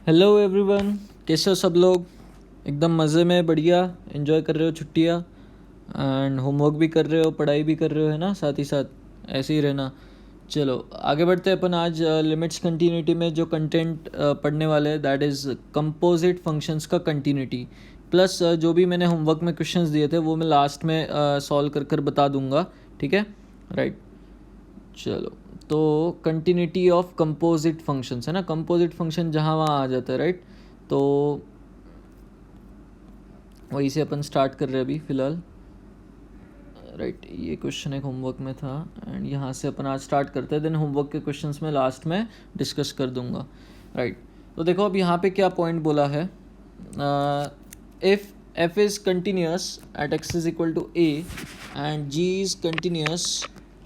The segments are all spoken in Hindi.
हेलो एवरीवन, कैसे हो सब लोग। एकदम मज़े में, बढ़िया एंजॉय कर रहे हो छुट्टियाँ एंड होमवर्क भी कर रहे हो, पढ़ाई भी कर रहे हो, है ना। साथ ही साथ ऐसे ही रहना। चलो आगे बढ़ते हैं अपन। आज लिमिट्स कंटिन्यूटी में जो कंटेंट पढ़ने वाले हैं दैट इज़ कंपोजिट फंक्शंस का कंटिन्यूटी प्लस जो भी मैंने होमवर्क में क्वेश्चंस दिए थे वो मैं लास्ट में सॉल्व कर कर बता दूंगा, ठीक है। राइट, चलो। तो कंटिन्यूटी ऑफ कंपोजिट फंक्शंस है ना, कंपोजिट फंक्शन जहाँ वहाँ आ जाता है, राइट। तो वही से अपन स्टार्ट कर रहे हैं अभी फ़िलहाल, राइट। ये क्वेश्चन एक होमवर्क में था एंड यहाँ से अपन आज स्टार्ट करते हैं, देन होमवर्क के क्वेश्चंस में लास्ट में डिस्कस कर दूंगा, राइट। तो देखो अब यहाँ पे क्या पॉइंट बोला है, if f is continuous at x is equal to a and g is continuous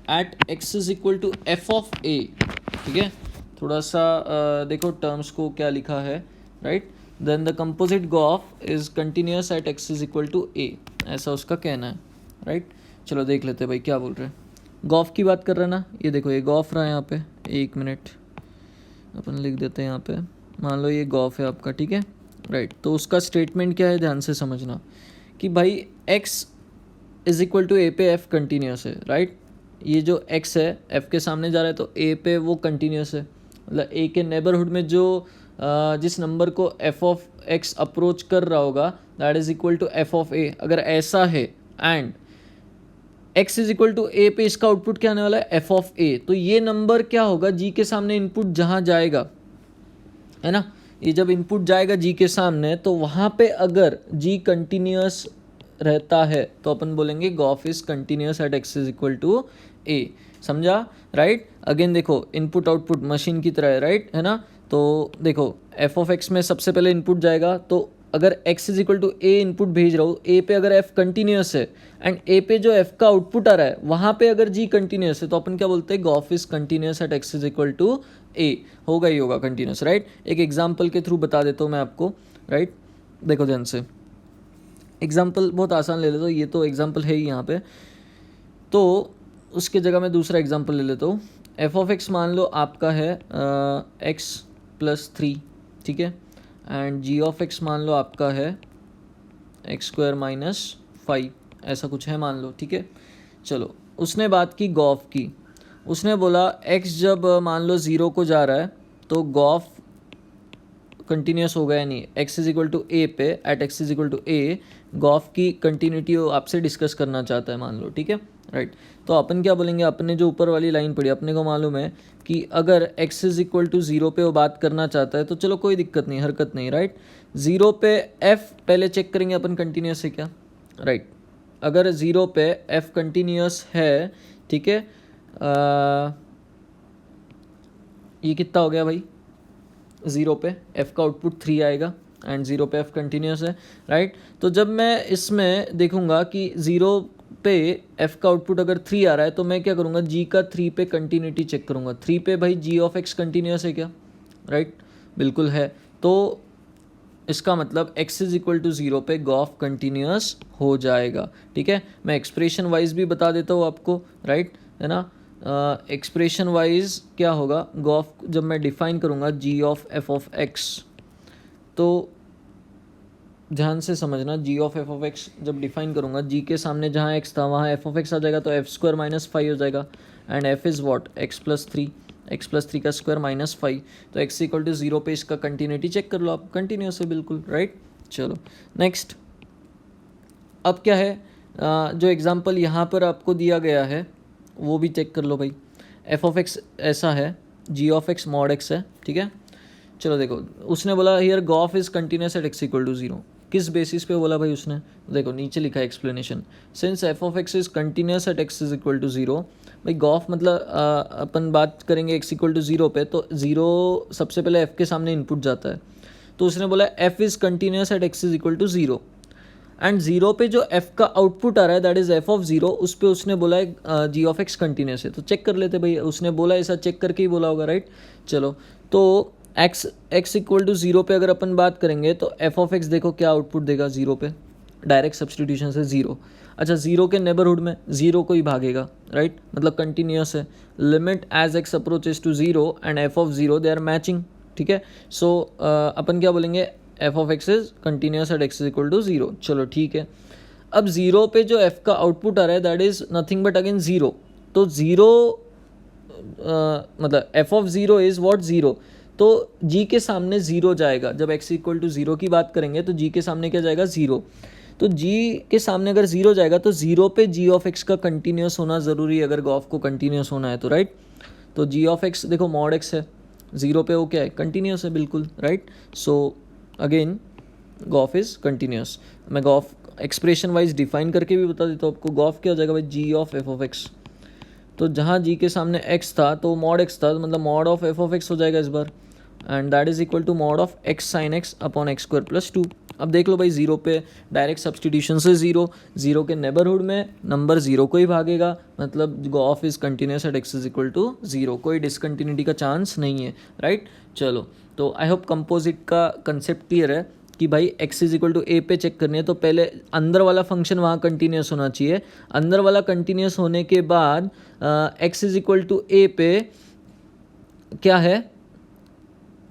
at x is equal to f of a, ठीक है। थोड़ा सा देखो टर्म्स को क्या लिखा है, right. Then the composite gof is continuous at x is equal to a, ऐसा उसका कहना है, राइट। चलो देख लेते हैं भाई क्या बोल रहे हैं। गॉफ की बात कर रहे हैं ना, ये देखो ये गॉफ रहा है यहाँ पे, एक मिनट अपन लिख देते हैं यहाँ पे। मान लो ये गॉफ है आपका, ठीक है, राइट। तो उसका स्टेटमेंट क्या है, ध्यान से समझना कि भाई x is equal to a पे एफ कंटिन्यूस है, राइट। ये जो x है f के सामने जा रहा है तो a पे वो कंटिन्यूस है, मतलब a के नेबरहुड में जो जिस नंबर को f ऑफ x अप्रोच कर रहा होगा that is equal to f of a। अगर ऐसा है and x is equal to a पे इसका आउटपुट क्या आने वाला है, f ऑफ a, तो ये नंबर क्या होगा, g के सामने इनपुट जहाँ जाएगा, है ना। ये जब इनपुट जाएगा g के सामने तो वहाँ पे अगर g कंटिन्यूस रहता है तो अपन बोलेंगे gof is continuous at x is equal to a, समझा, राइट। अगेन देखो इनपुट आउटपुट मशीन की तरह है, राइट, है ना। तो देखो f ऑफ x में सबसे पहले इनपुट जाएगा, तो अगर x is equal to a input भेज रहा हूँ, a पे अगर f कंटिन्यूस है एंड a पे जो f का आउटपुट आ रहा है वहाँ पे अगर g कंटिन्यूस है तो अपन क्या बोलते हैं, gof is continuous at x is equal to a, होगा ही होगा कंटिन्यूस, राइट। एक एग्जाम्पल के थ्रू बता देता हूँ मैं आपको, राइट। देखो ध्यान से, एग्जाम्पल बहुत आसान ले लेता हूँ, ये तो एग्जाम्पल है ही यहाँ पे, तो उसके जगह मैं दूसरा एग्जाम्पल ले लेता हूँ। एफ ऑफ एक्स मान लो आपका है एक्स प्लस 3, ठीक है, एंड जी ऑफ एक्स मान लो आपका है एक्स स्क्वायर माइनस 5, ऐसा कुछ है मान लो, ठीक है। चलो उसने बात की गॉफ की, उसने बोला एक्स जब मान लो 0 को जा रहा है तो गॉफ कंटिन्यूस हो गया नहीं, x is equal to a पे at x is equal to a gof की कंटिन्यूटी आपसे डिस्कस करना चाहता है मान लो, ठीक है, राइट। तो अपन क्या बोलेंगे, अपने जो ऊपर वाली लाइन पड़ी अपने को मालूम है कि अगर x इज इक्वल टू 0 पे वो बात करना चाहता है तो चलो कोई दिक्कत नहीं, हरकत नहीं, राइट। 0 पे f पहले चेक करेंगे अपन कंटिन्यूस है क्या, राइट। अगर 0 पे f कंटिन्यूस है, ठीक है, ये कितना हो गया भाई, 0 पे f का आउटपुट 3 आएगा एंड 0 पे f कंटिन्यूस है, राइट। तो जब मैं इसमें देखूंगा कि 0 पे f का आउटपुट अगर 3 आ रहा है तो मैं क्या करूंगा, g का 3 पे कंटिन्यूटी चेक करूंगा। 3 पे भाई g ऑफ x कंटिन्यूस है क्या, राइट, बिल्कुल है। तो इसका मतलब x इज इक्वल टू 0 पे गॉफ कंटिन्यूस हो जाएगा, ठीक है। मैं एक्सप्रेशन वाइज भी बता देता हूँ आपको, राइट, है ना। एक्सप्रेशन वाइज क्या होगा, गॉफ जब मैं डिफाइन करूँगा g of f of x, तो ध्यान से समझना, g of f of x जब डिफाइन करूँगा g के सामने जहाँ x था वहाँ f ऑफ x आ जाएगा तो f स्क्वायर माइनस 5 हो जाएगा and f is what, x plus 3 का स्क्वायर माइनस 5, तो x इक्वल टू 0 पे इसका कंटिन्यूटी चेक कर लो आप, कंटिन्यूस है बिल्कुल, राइट। चलो नेक्स्ट, अब क्या है, जो एग्जाम्पल यहाँ पर आपको दिया गया है वो भी चेक कर लो भाई। f ऑफ x ऐसा है, g of x mod x है, ठीक है। चलो देखो उसने बोला here gof is continuous at x equal to 0, किस बेसिस पे बोला भाई उसने, देखो नीचे लिखा है explanation, since f of x is continuous at x is equal to 0, भाई गॉफ मतलब अपन बात करेंगे x इक्वल टू 0 पे तो 0 सबसे पहले f के सामने इनपुट जाता है, तो उसने बोला f is continuous at x is equal to 0 and 0 पे जो f का आउटपुट आ रहा है दैट इज f ऑफ 0, उस पे उसने बोला है g ऑफ x कंटिन्यूस है, तो चेक कर लेते भाई, उसने बोला ऐसा चेक करके ही बोला होगा, राइट। चलो तो x इक्वल टू 0 पे अगर अपन बात करेंगे तो f ऑफ x देखो क्या आउटपुट देगा 0 पे, डायरेक्ट सब्सटीट्यूशन से 0, अच्छा 0 के नेबरहुड में 0 को ही भागेगा, राइट, मतलब कंटिन्यूस है। Limit as x approaches to 0 and f of 0 they are matching, ठीक है। सो अपन क्या बोलेंगे, f of x is continuous at x is equal to 0। चलो ठीक है। अब 0 पे जो f का आउटपुट आ रहा है that is nothing but again 0। तो 0 मतलब f ऑफ 0 इज व्हाट 0। तो g के सामने 0 जाएगा। जब x इक्वल टू 0 की बात करेंगे तो g के सामने क्या जाएगा 0। तो g के सामने अगर 0 जाएगा तो 0 पे g ऑफ x का कंटिन्यूस होना ज़रूरी है अगर गॉफ को कंटिन्यूस होना है तो, राइट। तो g ऑफ x देखो मॉड x है, 0 पे वो क्या है, कंटिन्यूस है बिल्कुल, right. So again gof is continuous. मैं गॉफ एक्सप्रेशन वाइज डिफाइन करके भी बता देता हूँ आपको। गॉफ क्या हो जाएगा भाई, g of f of x। तो जहाँ g के सामने x था तो मॉड x था, मतलब mod of f of x हो जाएगा इस बार, and that is equal to mod of x sine x upon x square plus 2। अब देख लो भाई 0 पे डायरेक्ट सब्सटीट्यूशन से 0 के नेबरहुड में नंबर 0 को ही भागेगा, मतलब gof is continuous at x is equal to 0, कोई डिसकंटिन्यूटी का चांस नहीं है, राइट। चलो तो आई होप कंपोजिट का कंसेप्ट क्लियर है कि भाई x is equal to a पे चेक करनी है तो पहले अंदर वाला फंक्शन वहाँ कंटिन्यूस होना चाहिए। अंदर वाला कंटिन्यूस होने के बाद x is equal to a पे क्या है,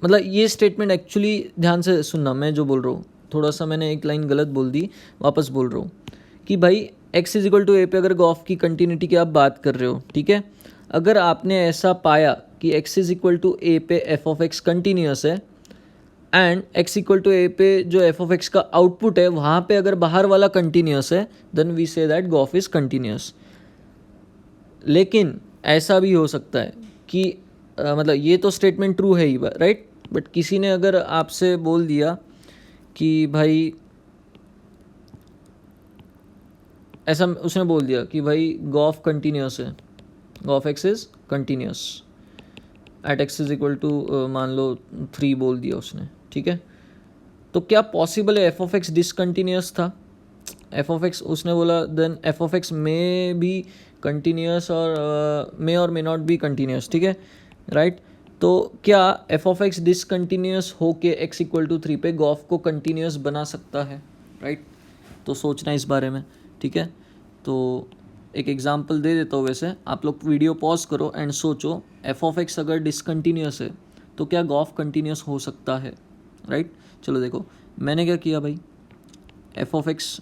मतलब ये स्टेटमेंट एक्चुअली ध्यान से सुनना, मैं जो बोल रहा हूँ थोड़ा सा मैंने एक लाइन गलत बोल दी, वापस बोल रहा हूँ कि भाई x is equal to a पे अगर गॉफ की कंटिन्यूटी की आप बात कर रहे हो, ठीक है। अगर आपने ऐसा पाया कि x is equal to a पे f ऑफ x कंटिन्यूस है and x equal to a पे जो f ऑफ x का आउटपुट है वहाँ पे अगर बाहर वाला कंटिन्यूस है then we say that gof is continuous. लेकिन ऐसा भी हो सकता है कि मतलब ये तो स्टेटमेंट ट्रू है ही, राइट। बट किसी ने अगर आपसे बोल दिया कि भाई ऐसा, उसने बोल दिया कि भाई गॉफ कंटिन्यूस है, gof x is continuous at x is equal to मान लो 3 बोल दिया उसने, ठीक है। तो क्या पॉसिबल है एफ ऑफ एक्स डिसकंटिन्यूस था, एफ ऑफ एक्स उसने बोला, then f of x may be continuous और मे और मे नॉट बी कंटिन्यूस, ठीक है, राइट। तो क्या एफ ऑफ एक्स डिसकंटिन्यूस हो के एक्स इक्वल टू 3 पे गॉफ को कंटिन्यूस बना सकता है, राइट। तो सोचना इस बारे में, ठीक है। तो एक एग्जांपल दे देता हूँ, वैसे आप लोग वीडियो पॉज करो एंड सोचो एफ ऑफ एक्स अगर डिसकंटिन्यूस है तो क्या गॉफ कंटिन्यूस हो सकता है, राइट। चलो देखो मैंने क्या किया भाई, एफ ऑफ एक्स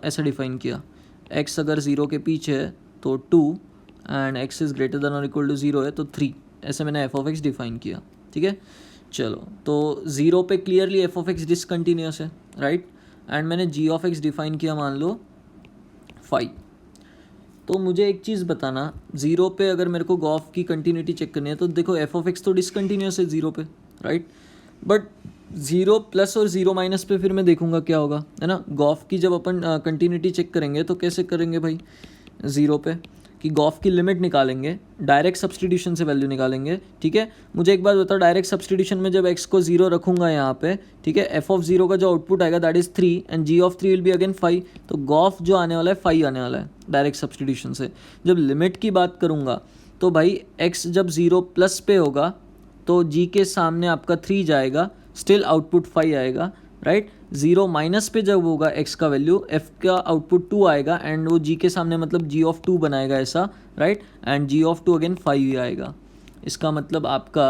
ऐसा डिफाइन किया, एक्स अगर 0 के पीछे है तो 2 and x is greater than और इक्वल टू 0 है तो 3, ऐसे मैंने एफ ऑफ एक्स डिफाइन किया, ठीक है। चलो तो 0 पे clearly F of x discontinuous है, राइट। एंड मैंने जी ऑफ एक्स डिफाइन किया मान लो 5। तो मुझे एक चीज़ बताना, 0 पे अगर मेरे को गॉफ की कंटिन्यूटी चेक करनी है तो देखो एफ ऑफ एक्स तो डिसकंटिन्यूस है 0 पे, राइट। बट 0 प्लस और 0 माइनस पे फिर मैं देखूंगा क्या होगा, है ना। गॉफ की जब अपन कंटिन्यूटी चेक करेंगे तो कैसे करेंगे भाई, 0 पे कि गॉफ की लिमिट निकालेंगे, डायरेक्ट सब्सटीट्यूशन से वैल्यू निकालेंगे, ठीक है। मुझे एक बात बताओ, डायरेक्ट सब्सटीट्यूशन में जब x को 0 रखूंगा यहाँ पे, ठीक है, एफ ऑफ 0 का जो आउटपुट आएगा that is 3 and g of 3 will be again 5। तो गॉफ जो आने वाला है 5 आने वाला है डायरेक्ट सब्सटीट्यूशन से। जब लिमिट की बात करूँगा तो भाई x जब 0 प्लस पे होगा तो g के सामने आपका 3 जाएगा, स्टिल आउटपुट 5 आएगा, राइट। 0 माइनस पे जब होगा x का वैल्यू, f का आउटपुट 2 आएगा एंड वो g के सामने मतलब g ऑफ 2 बनाएगा ऐसा, right. And g of 2 again 5 ही आएगा। इसका मतलब आपका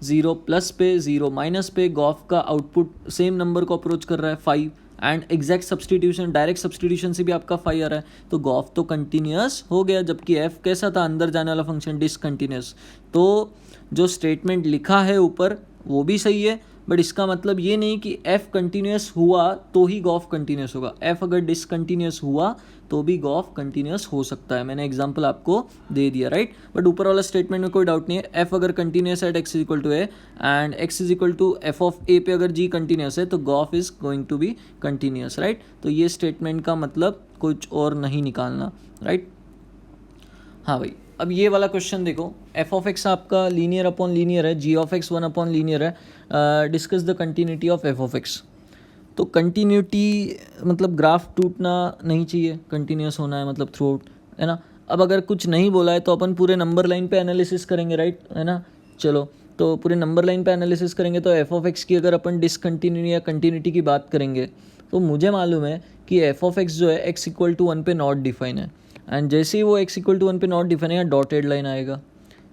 0 प्लस पे 0 माइनस पे गॉफ का आउटपुट सेम नंबर को अप्रोच कर रहा है 5 and exact substitution direct substitution से भी आपका 5 आ रहा है, तो गॉफ तो कंटिन्यूस हो गया। जबकि f कैसा था, अंदर जाने वाला फंक्शन डिसकंटिन्यूस। तो जो स्टेटमेंट लिखा है ऊपर वो भी सही है, बट इसका मतलब ये नहीं कि f कंटिन्यूस हुआ तो ही गॉफ कंटिन्यूस होगा। f अगर डिसकंटिन्यूस हुआ तो भी गॉफ कंटिन्यूस हो सकता है। मैंने एग्जांपल आपको दे दिया, राइट। बट ऊपर वाला स्टेटमेंट में कोई डाउट नहीं है, f अगर कंटिन्यूस है at x is equal to a and x is equal to F of a पे अगर g कंटिन्यूस है तो gof is going to be continuous, right. तो ये स्टेटमेंट का मतलब कुछ और नहीं निकालना, राइट। हाँ भाई, अब ये वाला क्वेश्चन देखो, एफ ऑफ एक्स आपका लीनियर अपॉन लीनियर है, जी ऑफ एक्स 1 अपॉन लीनियर है, discuss the continuity of F of x. तो कंटिन्यूटी मतलब ग्राफ टूटना नहीं चाहिए, कंटिन्यूस होना है मतलब थ्रू आउट, है ना। अब अगर कुछ नहीं बोला है तो अपन पूरे नंबर लाइन पे एनालिसिस करेंगे, राइट, है ना। चलो तो पूरे नंबर लाइन पे एनालिसिस करेंगे तो एफ ऑफ एक्स की अगर अपन डिसकंटिन्यूटी या कंटिन्यूटी की बात करेंगे तो मुझे मालूम है कि एफ ऑफ एक्स जो है एक्स इक्वल टू 1 पे नॉट डिफाइन है, एंड जैसे ही वो एक्स इक्वल टू 1 पे नॉट डिफाइन है डॉटेड लाइन आएगा,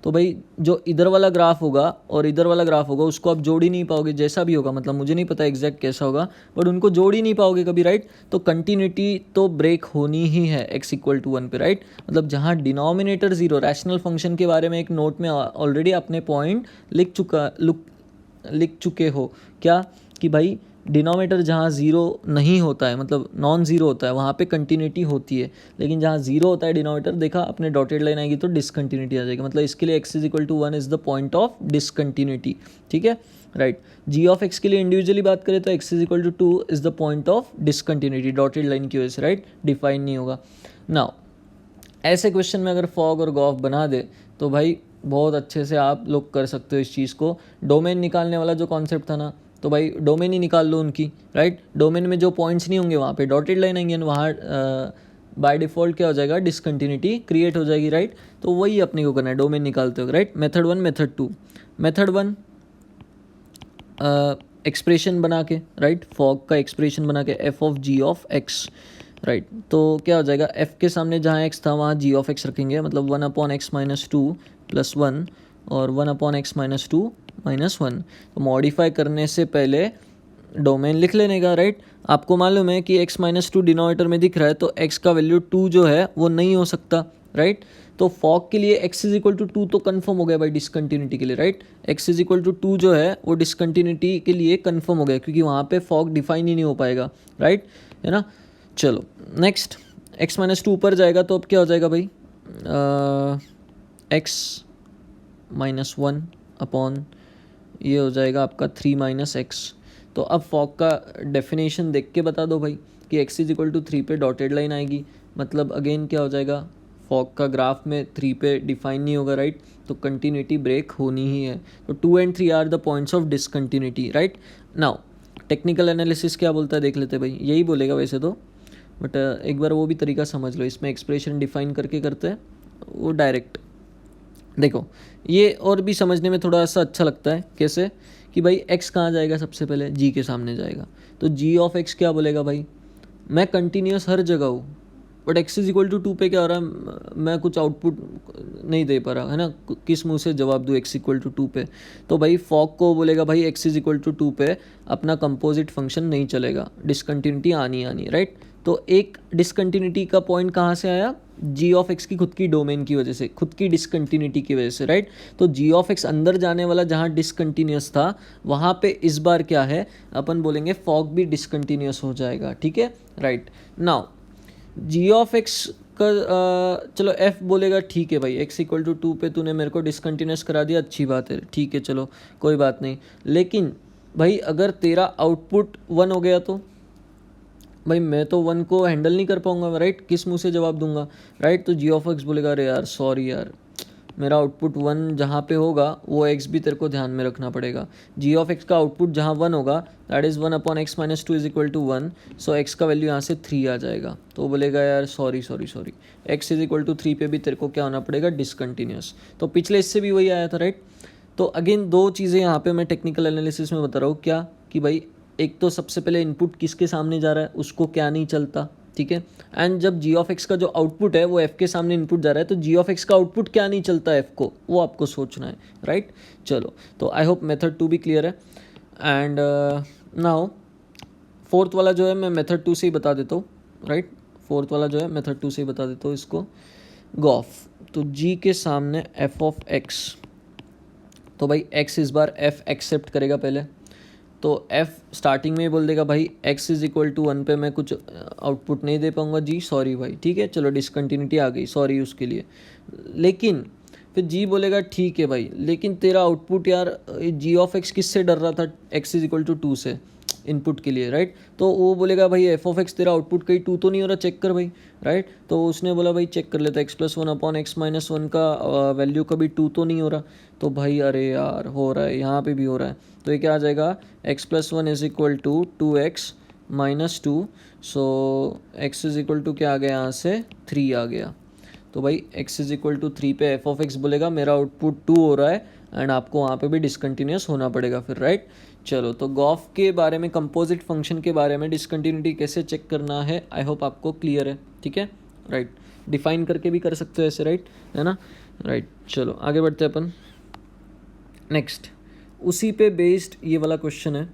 तो भाई जो इधर वाला ग्राफ होगा और इधर वाला ग्राफ होगा उसको आप जोड़ ही नहीं पाओगे, जैसा भी होगा, मतलब मुझे नहीं पता एग्जैक्ट कैसा होगा, बट उनको जोड़ ही नहीं पाओगे कभी, राइट। तो कंटिन्यूटी तो ब्रेक होनी ही है x=1 पे, राइट। मतलब जहाँ डिनोमिनेटर जीरो, रैशनल फंक्शन के बारे में एक नोट में ऑलरेडी आपने पॉइंट लिख चुके हो क्या, कि भाई डिनोमिनेटर जहाँ ज़ीरो नहीं होता है, मतलब नॉन ज़ीरो होता है, वहाँ पे कंटिन्यूटी होती है, लेकिन जहाँ ज़ीरो होता है डिनोमिनेटर, देखा अपने डॉटेड लाइन आएगी तो डिसकंटिन्यूटी आ जाएगी। मतलब इसके लिए x=1 is the point of discontinuity, ठीक है, राइट। g के लिए इंडिविजुअली बात करें तो x=2 is the point of discontinuity, dotted line की वजह से, राइट, डिफाइन नहीं होगा। नाउ ऐसे क्वेश्चन में अगर फॉग और गॉफ बना दे तो भाई बहुत अच्छे से आप लोग कर सकते हो इस चीज़ को। डोमेन निकालने वाला जो कॉन्सेप्ट था ना, तो भाई डोमेन ही निकाल लो उनकी, राइट। डोमेन में जो पॉइंट्स नहीं होंगे वहाँ पे डॉटेड लाइन आएंगे, वहाँ बाय डिफ़ॉल्ट क्या हो जाएगा, डिसकंटिन्यूटी क्रिएट हो जाएगी, राइट। तो वही अपने को करना है डोमेन निकालते हो, right. Method 1, method 2। Method 1 expression बना के, राइट, फॉग का एक्सप्रेशन बना के f(g)(x), राइट। तो क्या हो जाएगा, f के सामने जहाँ x था वहाँ g(x) रखेंगे, मतलब 1/x-2 + 1 और 1/x-2 -1। तो मॉडिफाई करने से पहले डोमेन लिख लेने का, राइट। आपको मालूम है कि x-2 डिनोमिनेटर में दिख रहा है तो x का वैल्यू 2 जो है वो नहीं हो सकता, राइट। तो फॉग के लिए x=2 तो कन्फर्म हो गया भाई डिसकंटिन्यूटी के लिए, राइट। x=2 जो है वो डिसकंटिन्यूटी के लिए कन्फर्म हो गया, क्योंकि वहाँ पे फॉग डिफाइन ही नहीं हो पाएगा, राइट, है ना। चलो नेक्स्ट, x-2 ऊपर जाएगा तो अब क्या हो जाएगा भाई, x-1 अपॉन ये हो जाएगा आपका 3 - x। तो अब फॉग का डेफिनेशन देख के बता दो भाई कि x=3 पे डॉटेड लाइन आएगी, मतलब अगेन क्या हो जाएगा, फॉग का ग्राफ में 3 पे डिफाइन नहीं होगा, राइट। तो कंटिन्यूटी ब्रेक होनी ही है। तो 2 और 3 are the points of discontinuity, right. Now technical analysis क्या बोलता है देख लेते भाई, यही बोलेगा वैसे तो, बट एक बार वो भी तरीका समझ लो। इसमें एक्सप्रेशन डिफाइन करके करते हैं वो डायरेक्ट। देखो ये और भी समझने में थोड़ा सा अच्छा लगता है, कैसे कि भाई x कहाँ जाएगा, सबसे पहले g के सामने जाएगा। तो g(x) क्या बोलेगा भाई, मैं कंटिन्यूस हर जगह हूँ, बट x=2 पे क्या हो रहा है, मैं कुछ आउटपुट नहीं दे पा रहा, है ना, किस मुंह से जवाब दूँ x=2 पे। तो भाई फॉग को बोलेगा भाई x=2 पे अपना कंपोजिट फंक्शन नहीं चलेगा, डिसकंटिन्यूटी आनी, राइट। तो एक डिसकंटिन्यूटी का पॉइंट कहाँ से आया, g(x) की खुद की डोमेन की वजह से, खुद की डिसकंटिन्यूटी की वजह से, राइट। तो g(x) अंदर जाने वाला जहाँ डिसकंटिन्यूस था वहाँ पे इस बार क्या है, अपन बोलेंगे फॉग भी डिसकंटिन्यूस हो जाएगा, ठीक है, राइट। नाउ g(x) का चलो f बोलेगा, ठीक है भाई x=2 पे तूने मेरे को डिसकंटिन्यूस करा दिया, अच्छी बात है, ठीक है, चलो कोई बात नहीं। लेकिन भाई अगर तेरा आउटपुट 1 हो गया तो भाई मैं तो 1 को हैंडल नहीं कर पाऊंगा, राइट, किस मुंह से जवाब दूंगा, राइट। तो g(x) बोलेगा अरे यार सॉरी यार, मेरा आउटपुट 1 जहाँ पे होगा वो x भी तेरे को ध्यान में रखना पड़ेगा। g(x) का आउटपुट जहाँ 1 होगा that is 1/x-2 = 1, so x का वैल्यू यहाँ से 3 आ जाएगा। तो बोलेगा यार सॉरी x=3 पे भी तेरे को क्या होना पड़ेगा, डिसकंटिन्यूस। तो पिछले इससे भी वही आया था, राइट। तो अगेन दो चीज़ें यहाँ पे मैं टेक्निकल एनालिसिस में बता रहा हूँ, क्या कि भाई एक तो सबसे पहले इनपुट किसके सामने जा रहा है उसको क्या नहीं चलता, ठीक है। एंड जब g(x) का जो आउटपुट है वो f के सामने इनपुट जा रहा है तो g(x) का आउटपुट क्या नहीं चलता है f को, वो आपको सोचना है, राइट। चलो तो आई होप मेथड 2 भी क्लियर है। एंड नाउ फोर्थ वाला जो है मैं मेथड 2 से ही बता देता हूँ, राइट। फोर्थ वाला जो है मेथड 2 से ही बता देता हूँ इसको, गॉफ। तो g के सामने f(x), तो भाई x इस बार f एक्सेप्ट करेगा पहले, तो f स्टार्टिंग में ही बोल देगा भाई x=1 पे मैं कुछ आउटपुट नहीं दे पाऊंगा जी, सॉरी भाई, ठीक है, चलो डिसकंटिन्यूटी आ गई, सॉरी उसके लिए। लेकिन फिर g बोलेगा ठीक है भाई, लेकिन तेरा आउटपुट यार g(x) किससे डर रहा था, x=2 से इनपुट के लिए, राइट। तो वो बोलेगा भाई f(x) तेरा आउटपुट कहीं 2 तो नहीं हो रहा, चेक कर भाई, राइट। तो उसने बोला भाई चेक कर लेता, x+1/x-1 का वैल्यू कभी 2 तो नहीं हो रहा। तो भाई अरे यार हो रहा है, यहाँ पे भी हो रहा है। तो ये क्या आ जाएगा, x+1 = 2x-2, सो x क्या आ गया यहाँ से 3 आ गया। तो भाई x=3 पे f(x) बोलेगा मेरा आउटपुट 2 हो रहा है एंड आपको वहाँ पे भी डिसकंटिन्यूस होना पड़ेगा फिर, राइट। चलो तो गॉफ के बारे में, कंपोजिट फंक्शन के बारे में डिसकंटिन्यूटी कैसे चेक करना है आई होप आपको क्लियर है, ठीक है, राइट। डिफाइन करके भी कर सकते हो ऐसे, राइट, है ना। राइट चलो आगे बढ़ते हैं अपन। नेक्स्ट उसी पे बेस्ड ये वाला क्वेश्चन है।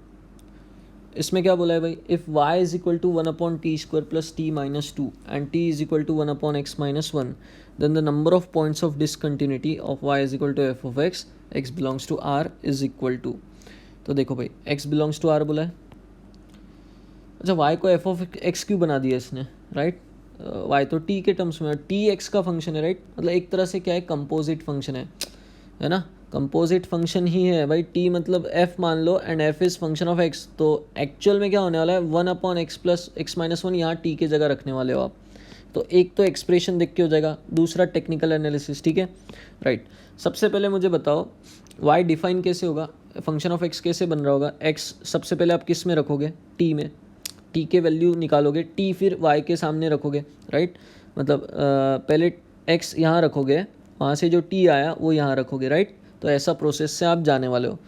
इसमें क्या बोला है भाई, if y is equal to 1/t² plus t minus 2 and t is equal to 1/x minus 1 then the number of points of discontinuity of y is equal to F of x x belongs to r is equal to. तो देखो भाई x बिलोंग्स टू r बोला है। अच्छा y को एफ ऑफ एक्स क्यों बना दिया इसने, राइट y तो t के टर्म्स में, t x का फंक्शन है, राइट मतलब एक तरह से क्या है, कंपोजिट फंक्शन है ना, कंपोजिट फंक्शन ही है भाई। t मतलब f मान लो and f is function of x, तो एक्चुअल में क्या होने वाला है 1/x प्लस x माइनस 1 यहाँ t की जगह रखने वाले हो आप। तो एक तो एक्सप्रेशन देख के हो जाएगा, दूसरा टेक्निकल एनालिसिस, ठीक है राइट। सबसे पहले मुझे बताओ y डिफाइन कैसे होगा, फंक्शन ऑफ x कैसे बन रहा होगा। x सबसे पहले आप किस में रखोगे, t में, t के वैल्यू निकालोगे, t फिर y के सामने रखोगे, राइट मतलब पहले x यहाँ रखोगे, वहाँ से जो t आया वो यहाँ रखोगे, राइट। तो ऐसा प्रोसेस से आप जाने वाले हो।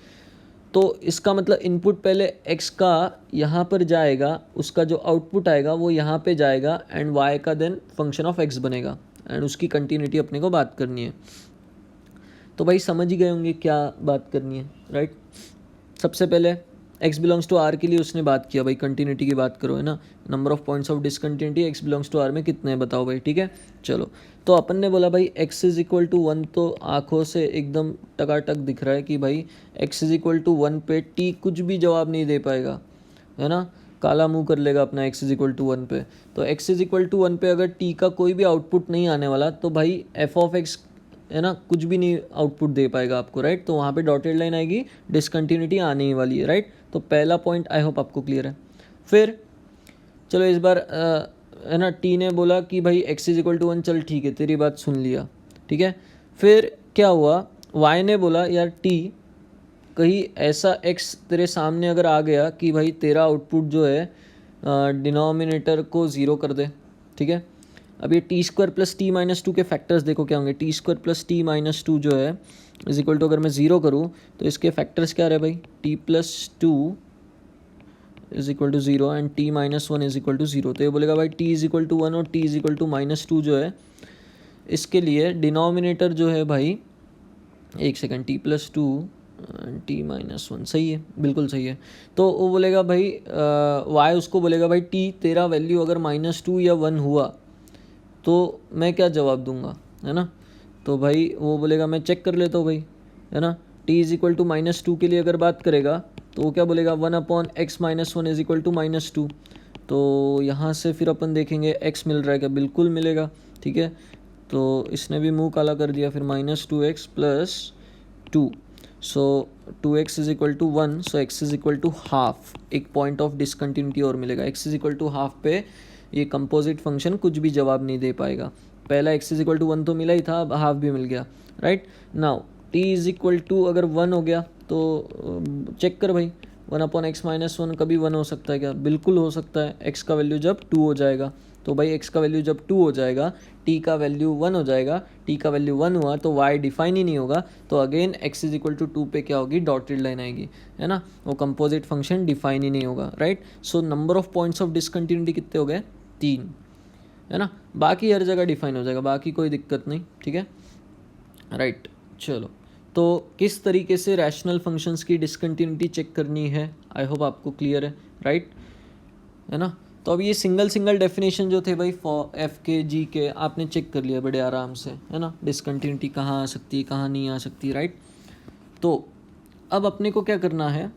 तो इसका मतलब इनपुट पहले x का यहाँ पर जाएगा, उसका जो आउटपुट आएगा वो यहाँ पे जाएगा एंड y का देन फंक्शन ऑफ x बनेगा एंड उसकी कंटिन्यूटी अपने को बात करनी है। तो भाई समझ ही गए होंगे क्या बात करनी है, राइट। सबसे पहले x बिलोंग्स टू r के लिए उसने बात किया भाई, कंटिन्यूटी की बात करो है ना, number of points of discontinuity x belongs to r में कितने हैं बताओ भाई, ठीक है। चलो तो अपन ने बोला भाई x इज इक्वल टू 1, तो आंखों से एकदम टकाटक दिख रहा है कि भाई x इज इक्वल टू 1 पे t कुछ भी जवाब नहीं दे पाएगा, है ना, काला मुंह कर लेगा अपना x इज इक्वल टू 1 पे। तो x इज इक्वल टू 1 पे अगर t का कोई भी आउटपुट नहीं आने वाला तो भाई f ऑफ x है ना कुछ भी नहीं आउटपुट दे पाएगा आपको, राइट। तो वहाँ पे डॉटेड लाइन आएगी, डिसकंटिन्यूटी आने ही वाली है, राइट। तो पहला पॉइंट आई होप आपको क्लियर है। फिर चलो इस बार है ना टी ने बोला कि भाई x इज इक्वल टू 1, चल ठीक है तेरी बात सुन लिया, ठीक है। फिर क्या हुआ, y ने बोला यार t कहीं ऐसा x तेरे सामने अगर आ गया कि भाई तेरा आउटपुट जो है डिनोमिनेटर को ज़ीरो कर दे, ठीक है। अब ये t² प्लस t माइनस 2 के फैक्टर्स देखो क्या होंगे, t² प्लस t माइनस 2 जो है इज इक्वल टू, अगर मैं ज़ीरो करूँ तो इसके फैक्टर्स क्या रहे भाई, t plus 2 is equal to 0 and t minus 1 is equal to 0। तो ये बोलेगा भाई t इज इक्वल टू 1 और t is equal to minus 2 जो है इसके लिए डिनोमिनेटर जो है भाई, एक second, t plus 2 t minus 1, सही है, बिल्कुल सही है। तो वो बोलेगा भाई y उसको बोलेगा भाई t तेरा वैल्यू अगर -2 या 1 हुआ तो मैं क्या जवाब दूंगा, है ना। तो भाई वो बोलेगा मैं चेक कर लेता हूँ भाई, है ना। t इज इक्वल टू -2 के लिए अगर बात करेगा तो वो क्या बोलेगा 1/x minus 1 is equal to -2। तो यहाँ से फिर अपन देखेंगे x मिल रहा है क्या, बिल्कुल मिलेगा, ठीक है। तो इसने भी मुंह काला कर दिया, फिर -2x plus 2, so 2x is equal to 1, so x is equal to half, एक पॉइंट ऑफ डिसकंटिन्यूटी और मिलेगा। x is equal to half पे ये कंपोजिट फंक्शन कुछ भी जवाब नहीं दे पाएगा। पहला x इज इक्वल टू 1 तो मिला ही था, अब हाफ भी मिल गया, right. Now t is equal to अगर 1 हो गया तो चेक कर भाई 1/x माइनस 1 कभी 1 हो सकता है क्या, बिल्कुल हो सकता है, x का वैल्यू जब 2 हो जाएगा। तो भाई x का वैल्यू जब 2 हो जाएगा, t का वैल्यू 1 हो जाएगा, t का वैल्यू 1 हुआ तो y डिफाइन ही नहीं होगा। तो again x is equal to 2 पे क्या होगी, डॉटेड लाइन आएगी, है ना, वो कंपोजिट फंक्शन डिफाइन ही नहीं होगा, right. So number of points of discontinuity कितने हो गए, 3, है ना। बाकी हर जगह डिफाइन हो जाएगा, बाकी कोई दिक्कत नहीं, ठीक है राइट। चलो तो किस तरीके से रैशनल फंक्शंस की डिसकंटिन्यूटी चेक करनी है, आई होप आपको क्लियर है, राइट, है ना। तो अब ये सिंगल डेफिनेशन जो थे भाई फॉर एफ के जी के आपने चेक कर लिया बड़े आराम से, है ना, डिसकंटिन्यूटी कहाँ आ सकती है कहाँ नहीं आ सकती, राइट। तो अब अपने को क्या करना है,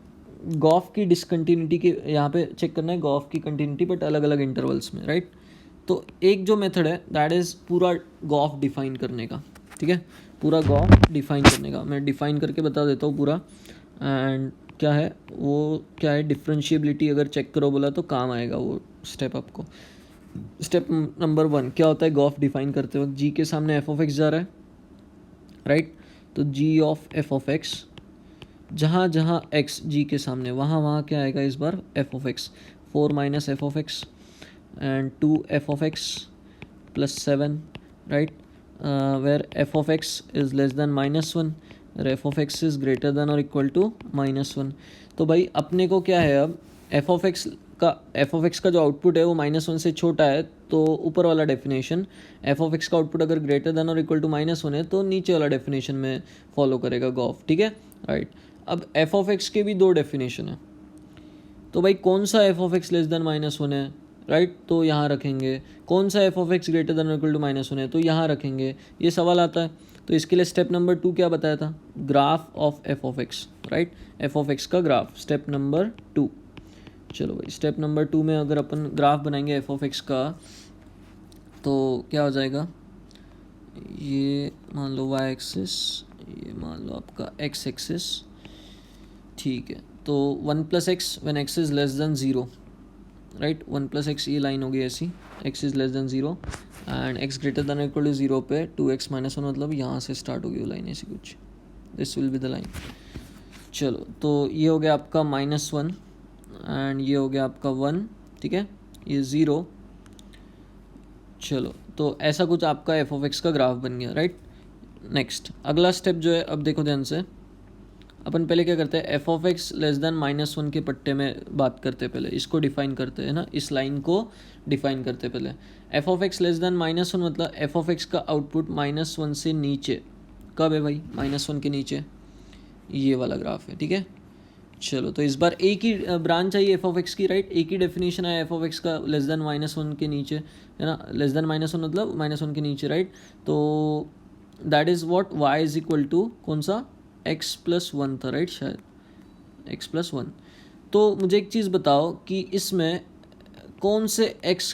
गॉफ की डिसकंटिन्यूटी के यहाँ पे चेक करना है, गॉफ की कंटिन्यूटी बट अलग अलग इंटरवल्स में, राइट। तो एक जो मेथड है दैट इज़ पूरा गॉफ डिफाइन करने का, ठीक है, पूरा गॉफ डिफाइन करने का मैं डिफाइन करके बता देता हूँ पूरा। एंड क्या है वो, क्या है डिफरेंशिएबिलिटी अगर चेक करो बोला तो काम आएगा वो स्टेप आपको। स्टेप नंबर 1 क्या होता है, गॉफ डिफाइन करते वक्त जी के सामने एफ ऑफ एक्स जा रहा है, राइट। तो जी ऑफ एफ ऑफ एक्स, जहाँ जहाँ एक्स जी के सामने वहाँ वहाँ क्या आएगा इस बार, f of x, 4 minus f of x and 2 f of x plus 7, right, where f of x is less than -1, f of x is greater than और इक्वल टू -1। तो भाई अपने को क्या है अब, एफ ऑफ एक्स का एफ ऑफ एक्स का जो आउटपुट है वो -1 से छोटा है तो ऊपर वाला डेफिनेशन, एफ ऑफ एक्स का आउटपुट अगर ग्रेटर देन और इक्वल टू -1 है तो नीचे वाला डेफिनेशन में फॉलो करेगा गॉफ, ठीक है, राइट। अब एफ ऑफ एक्स के भी दो डेफिनेशन है, तो भाई कौन सा F of x less than -1 है, राइट, तो यहाँ रखेंगे। कौन सा F of x greater than और इक्वल टू -1 है तो यहाँ रखेंगे। ये सवाल आता है, तो इसके लिए स्टेप नंबर 2 क्या बताया था, graph of F of x, right, f of x का ग्राफ, स्टेप नंबर 2। चलो भाई स्टेप नंबर 2 में अगर अपन ग्राफ बनाएंगे एफ ऑफ एक्स का तो क्या हो जाएगा, ये मान लो वाई एक्सिस, ये मान लो आपका एक्स एक्सिस, ठीक है। तो 1 + x when x is less than 0, right, 1 + x ये लाइन होगी ऐसी, x is less than 0 and x greater than equal to 0 पे 2x - 1 मतलब यहाँ से स्टार्ट होगी वो लाइन ऐसी कुछ, this will be the line. चलो तो ये हो गया आपका -1 एंड ये हो गया आपका 1, ठीक है, ये 0। चलो तो ऐसा कुछ आपका एफ ऑफ एक्स का ग्राफ बन गया, राइट। नेक्स्ट अगला स्टेप जो है, अब देखो ध्यान से, अपन पहले क्या करते हैं, F of x less than -1 के पट्टे में बात करते हैं, पहले इसको डिफाइन करते हैं ना, इस लाइन को डिफाइन करते हैं पहले। F of x less than -1 मतलब एफ ऑफ एक्स का आउटपुट -1 से नीचे, कब है भाई, -1 के नीचे, ये वाला ग्राफ है, ठीक है। चलो तो इस बार एक ही ब्रांच आई एफ ऑफ एक्स की, राइट, एक ही डेफिनेशन आया एफ ऑफ एक्स का लेस देन -1 के नीचे, है ना, लेस देन -1 मतलब -1 के नीचे, राइट। तो that is what, y is equal to कौन सा, x+1 था, राइट, शायद x+1। तो मुझे एक चीज़ बताओ कि इसमें कौन से x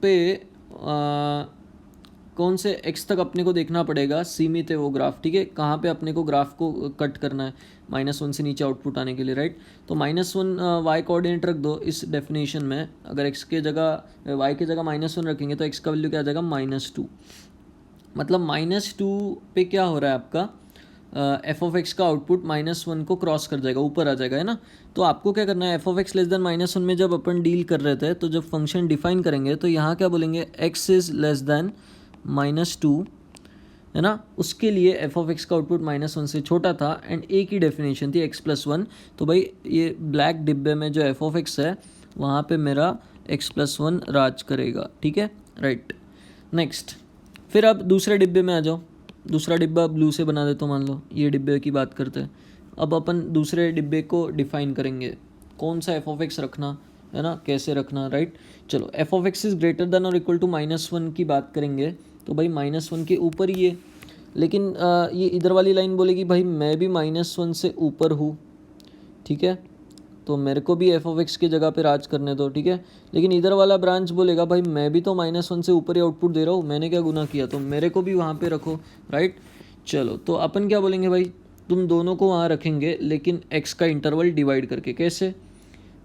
पे कौन से x तक अपने को देखना पड़ेगा, सीमित है वो ग्राफ, ठीक है, कहाँ पे अपने को ग्राफ को कट करना है -1 से नीचे आउटपुट आने के लिए, राइट। तो -1 y कोऑर्डिनेट रख दो इस डेफिनेशन में, अगर x के जगह y के जगह -1 रखेंगे तो x का वैल्यू क्या आ जाएगा, -2, मतलब -2 पे क्या हो रहा है आपका, एफ ऑफ एक्स का आउटपुट -1 को क्रॉस कर जाएगा, ऊपर आ जाएगा, है ना। तो आपको क्या करना है, f of x less than -1 में जब अपन डील कर रहे थे तो जब फंक्शन डिफाइन करेंगे तो यहाँ क्या बोलेंगे, x इज़ लेस देन -2, है ना, उसके लिए एफ ऑफ एक्स का आउटपुट -1 से छोटा था एंड एक ही डेफिनेशन थी x+1। तो भाई ये ब्लैक डिब्बे में जो एफ ऑफ एक्स है वहाँ पे मेरा x+1 राज करेगा, ठीक है, राइट। नेक्स्ट फिर अब दूसरे डिब्बे में आ जाओ, दूसरा डिब्बा ब्लू से बना देता हूँ, मान लो ये डिब्बे की बात करते हैं। अब अपन दूसरे डिब्बे को डिफाइन करेंगे, कौन सा एफ ऑफ एक्स रखना है ना, कैसे रखना, राइट। चलो F of x is greater than और इक्वल टू -1 की बात करेंगे तो भाई -1 के ऊपर ही है, लेकिन ये इधर वाली लाइन बोलेगी भाई मैं भी -1 से ऊपर हूँ, ठीक है, तो मेरे को भी एफ ऑफ एक्स की जगह पे राज करने दो, ठीक है। लेकिन इधर वाला ब्रांच बोलेगा भाई मैं भी तो -1 से ऊपर ही आउटपुट दे रहा हूँ, मैंने क्या गुनाह किया, तो मेरे को भी वहाँ पे रखो, राइट। चलो तो अपन क्या बोलेंगे भाई, तुम दोनों को वहाँ रखेंगे लेकिन x का इंटरवल डिवाइड करके, कैसे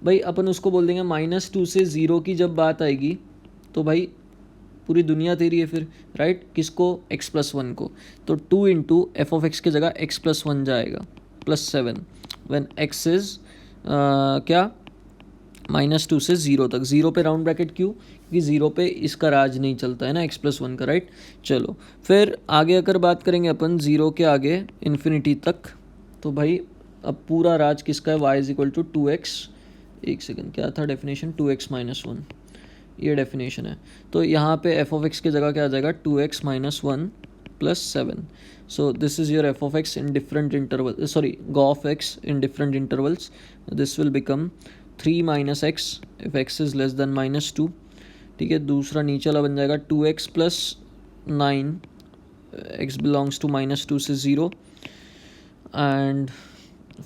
भाई, अपन उसको बोल देंगे -2 से 0 की जब बात आएगी तो भाई पूरी दुनिया तेरी है फिर, राइट, किसको, x+1 को, तो 2 इंटू एफ ऑफ एक्स की जगह x+1 जाएगा +7 व्हेन x इज़ क्या, -2 से 0 तक, 0 पे राउंड ब्रैकेट क्यों, क्योंकि 0 पे इसका राज नहीं चलता है ना x+1 का, राइट। चलो फिर आगे अगर बात करेंगे अपन 0 के आगे इन्फिनिटी तक, तो भाई अब पूरा राज किसका है, y is equal to 2x, एक सेकंड क्या था डेफिनेशन, 2x - 1, ये डेफिनेशन है। तो यहाँ पे एफ ऑफ एक्स की जगह क्या आ जाएगा, 2x - 1 +7। So this is your f of x in different intervals, sorry, g of x in different intervals. This will become 3 - x if x is less than -2, ठीक है। दूसरा नीचे वाला बन जाएगा 2x + 9, x belongs to -2 से 0, and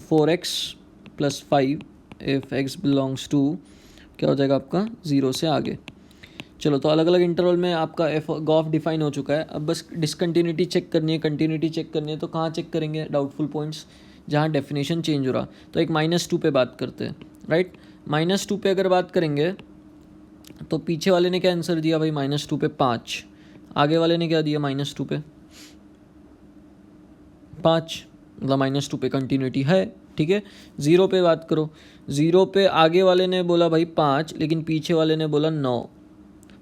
4x + 5 if x belongs to क्या हो जाएगा आपका 0 से आगे। चलो तो अलग अलग इंटरवल में आपका एफ गॉफ डिफाइन हो चुका है। अब बस डिसकंटिन्यूटी चेक करनी है, कंटिन्यूटी चेक करनी है, तो कहाँ चेक करेंगे, डाउटफुल पॉइंट्स जहाँ डेफिनेशन चेंज हो रहा। तो एक -2 पे बात करते हैं, राइट। -2 पे अगर बात करेंगे तो पीछे वाले ने क्या आंसर दिया भाई, -2 पे 5, आगे वाले ने क्या दिया, -2 पे 5, मतलब -2 पे कंटिन्यूटी है, ठीक है। 0 पे बात करो, 0 पे आगे वाले ने बोला भाई 5 लेकिन पीछे वाले ने बोला 9,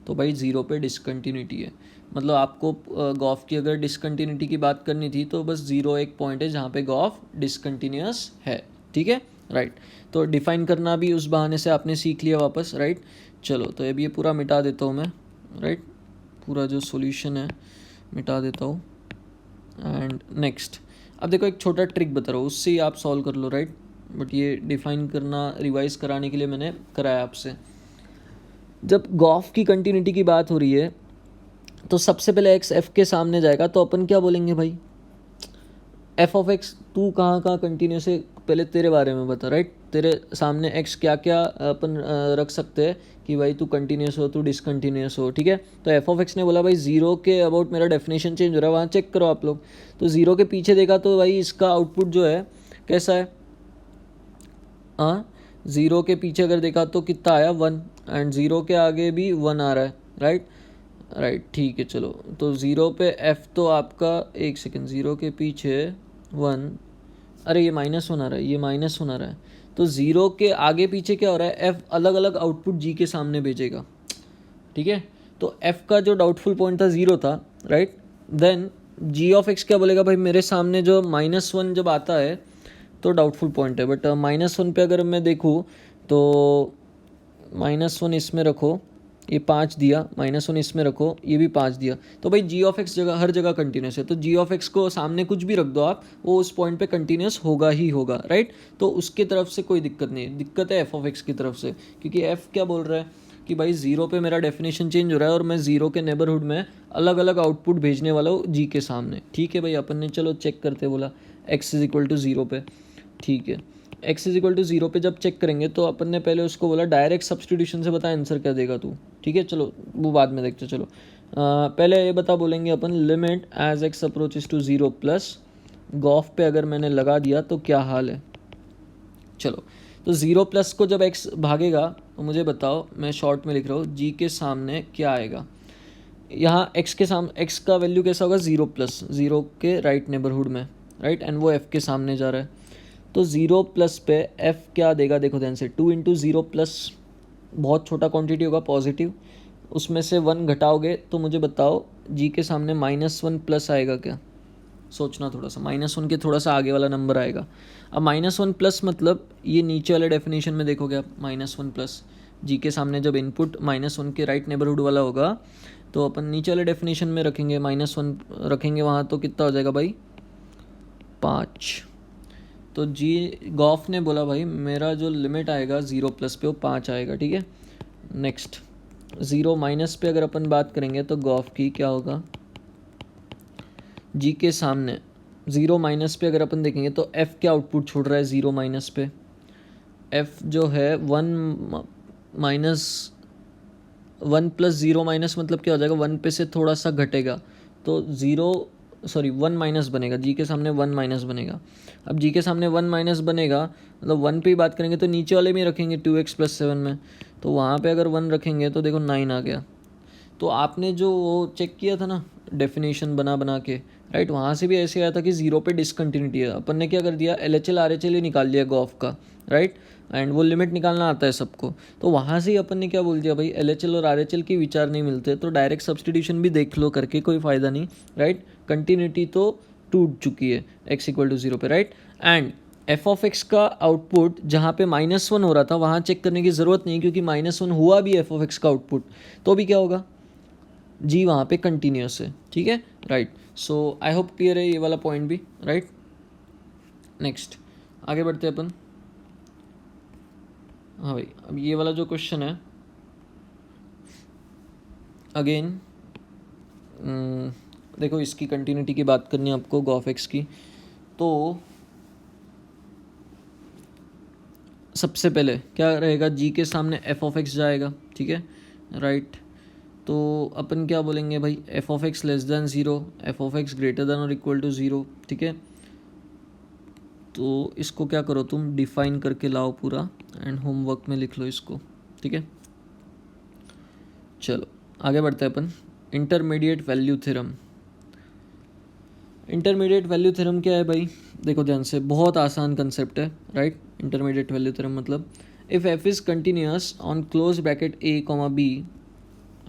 तो भाई 0 पे डिसकंटिन्यूटी है। मतलब आपको गॉफ की अगर डिसकंटिन्यूटी की बात करनी थी तो बस 0 एक पॉइंट है जहाँ पे गॉफ डिसकंटिन्यूअस है, ठीक है, राइट। तो डिफाइन करना भी उस बहाने से आपने सीख लिया वापस, राइट। चलो तो अभी ये पूरा मिटा देता हूँ मैं, राइट, पूरा जो सॉल्यूशन है मिटा देता हूँ। एंड नेक्स्ट, अब देखो एक छोटा ट्रिक बता रहा हूँ, उससे ही आप सॉल्व कर लो, राइट। बट ये डिफाइन करना रिवाइज कराने के लिए मैंने कराया आपसे। जब गॉफ की कंटिन्यूटी की बात हो रही है तो सबसे पहले एक्स एफ के सामने जाएगा, तो अपन क्या बोलेंगे भाई, एफ ऑफ एक्स तू कहाँ कहाँ कंटिन्यूस है, पहले तेरे बारे में बता, राइट। तेरे सामने एक्स क्या क्या अपन रख सकते हैं कि भाई तू कंटिन्यूस हो, तू डिसकंटिन्यूस हो, ठीक है। तो एफ ऑफ एक्स ने बोला भाई जीरो के अबाउट मेरा डेफिनेशन चेंज हो रहा है, वहाँ चेक करो आप लोग। तो जीरो के पीछे देखा तो भाई इसका आउटपुट जो है कैसा है, हाँ, ज़ीरो के पीछे अगर देखा तो कितना आया 1, एंड ज़ीरो के आगे भी 1 आ रहा है, राइट। राइट, ठीक है। चलो तो ज़ीरो पे एफ़ तो आपका, एक सेकेंड, ज़ीरो के पीछे 1, अरे ये -1 आ रहा है, ये -1 आ रहा है। तो ज़ीरो के आगे पीछे क्या हो रहा है, एफ़ अलग अलग आउटपुट जी के सामने भेजेगा, ठीक है। तो एफ़ का जो डाउटफुल पॉइंट था 0 था, right. Then g of x क्या बोलेगा भाई, मेरे सामने जो -1 जब आता है तो डाउटफुल पॉइंट है, बट -1 पे अगर मैं देखूँ तो -1 इसमें रखो, ये 5 दिया, -1 इसमें रखो, ये भी 5 दिया, तो भाई जी ऑफ एक्स जगह हर जगह कंटिन्यूस है। तो जी ऑफ एक्स को सामने कुछ भी रख दो आप, वो उस पॉइंट पे कंटिन्यूस होगा ही होगा, राइट। तो उसके तरफ से कोई दिक्कत नहीं है, दिक्कत है एफ ऑफ एक्स की तरफ से, क्योंकि एफ क्या बोल रहा है कि भाई ज़ीरो पे मेरा डेफिनेशन चेंज हो रहा है और मैं ज़ीरो के नेबरहुड में अलग अलग आउटपुट भेजने वाला हूँ जी के सामने, ठीक है भाई। अपन ने चलो चेक करते, बोला x is equal to zero पे, ठीक है। X is equal to zero पे जब चेक करेंगे तो अपन ने पहले उसको बोला डायरेक्ट सब्सटीट्यूशन से बता आंसर क्या देगा तू, ठीक है। चलो वो बाद में देखते, चलो पहले ये बता बोलेंगे अपन, limit as x approaches to zero plus गॉफ पे अगर मैंने लगा दिया तो क्या हाल है। चलो तो ज़ीरो प्लस को जब एक्स भागेगा तो मुझे बताओ, मैं शॉर्ट में लिख रहा हूँ, जी के सामने क्या आएगा। यहाँ एक्स के सामने एक्स का वैल्यू कैसा होगा, ज़ीरो प्लस, ज़ीरो के राइट नेबरहुड में, राइट, एंड वो एफ़ के सामने जा रहा है। तो ज़ीरो प्लस पे एफ़ क्या देगा, देखो ध्यान से, 2 इंटू ज़ीरो प्लस, बहुत छोटा क्वांटिटी होगा पॉजिटिव, उसमें से 1 घटाओगे तो मुझे बताओ जी के सामने -1 प्लस आएगा क्या। सोचना थोड़ा सा, -1 के थोड़ा सा आगे वाला नंबर आएगा। अब -1 प्लस मतलब ये नीचे वाले डेफिनेशन में देखोगे आप, -1 प्लस जी के सामने जब इनपुट -1 के राइट नेबरहुड वाला होगा तो अपन नीचे वाले डेफिनेशन में रखेंगे, -1 रखेंगे वहाँ, तो कितना हो जाएगा भाई, 5। तो जी गॉफ ने बोला भाई मेरा जो लिमिट आएगा ज़ीरो प्लस पे वो 5 आएगा, ठीक है। नेक्स्ट, ज़ीरो माइनस पे अगर अपन बात करेंगे तो गॉफ की क्या होगा, जी के सामने ज़ीरो माइनस पे अगर अपन देखेंगे तो एफ़ क्या आउटपुट छोड़ रहा है ज़ीरो माइनस पे, एफ़ जो है 1 प्लस ज़ीरो माइनस मतलब क्या हो जाएगा, 1 पे से थोड़ा सा घटेगा तो 1 माइनस बनेगा, जी के सामने 1 माइनस बनेगा। अब जी के सामने 1 माइनस बनेगा मतलब 1 पे ही बात करेंगे तो नीचे वाले में रखेंगे 2x + 7 में, तो वहाँ पे अगर 1 रखेंगे तो देखो 9 आ गया। तो आपने जो वो चेक किया था ना डेफिनेशन बना के, राइट, वहाँ से भी ऐसे आया था कि ज़ीरो पे डिसकंटिन्यूटी है। अपन ने क्या कर दिया, LHL RHL ही निकाल लिया गॉफ का, राइट, एंड वो लिमिट निकालना आता है सबको। तो वहाँ से ही अपन ने क्या बोल दिया भाई, LHL और RHL के विचार नहीं मिलते तो डायरेक्ट सब्सटीट्यूशन भी देख लो करके, कोई फ़ायदा नहीं, राइट। कंटिन्यूटी तो टूट चुकी है x = 0 पे, right. And F of x का आउटपुट जहाँ पे -1 हो रहा था वहाँ चेक करने की ज़रूरत नहीं, क्योंकि -1 हुआ भी एफ ऑफ एक्स का आउटपुट तो भी क्या होगा, जी वहाँ पे कंटिन्यूस है, ठीक है, राइट। सो आई होप क्लियर है ये वाला पॉइंट भी, राइट। नेक्स्ट आगे बढ़ते हैं अपन। हाँ भाई, अब ये वाला जो क्वेश्चन है अगेन, देखो इसकी कंटिन्यूटी की बात करनी है आपको गॉफ एक्स की। तो सबसे पहले क्या रहेगा, जी के सामने एफ ऑफ एक्स जाएगा, ठीक है, राइट। तो अपन क्या बोलेंगे भाई, F of x less than 0, F of x greater than और इक्वल टू 0, ठीक है। तो इसको क्या करो तुम, डिफाइन करके लाओ पूरा एंड होमवर्क में लिख लो इसको, ठीक है। चलो आगे बढ़ते हैं अपन, intermediate value theorem. Intermediate value theorem क्या है भाई, देखो ध्यान से, बहुत आसान कंसेप्ट है, राइट। इंटरमीडिएट वैल्यू थ्योरम मतलब if F is continuous on close bracket a, b,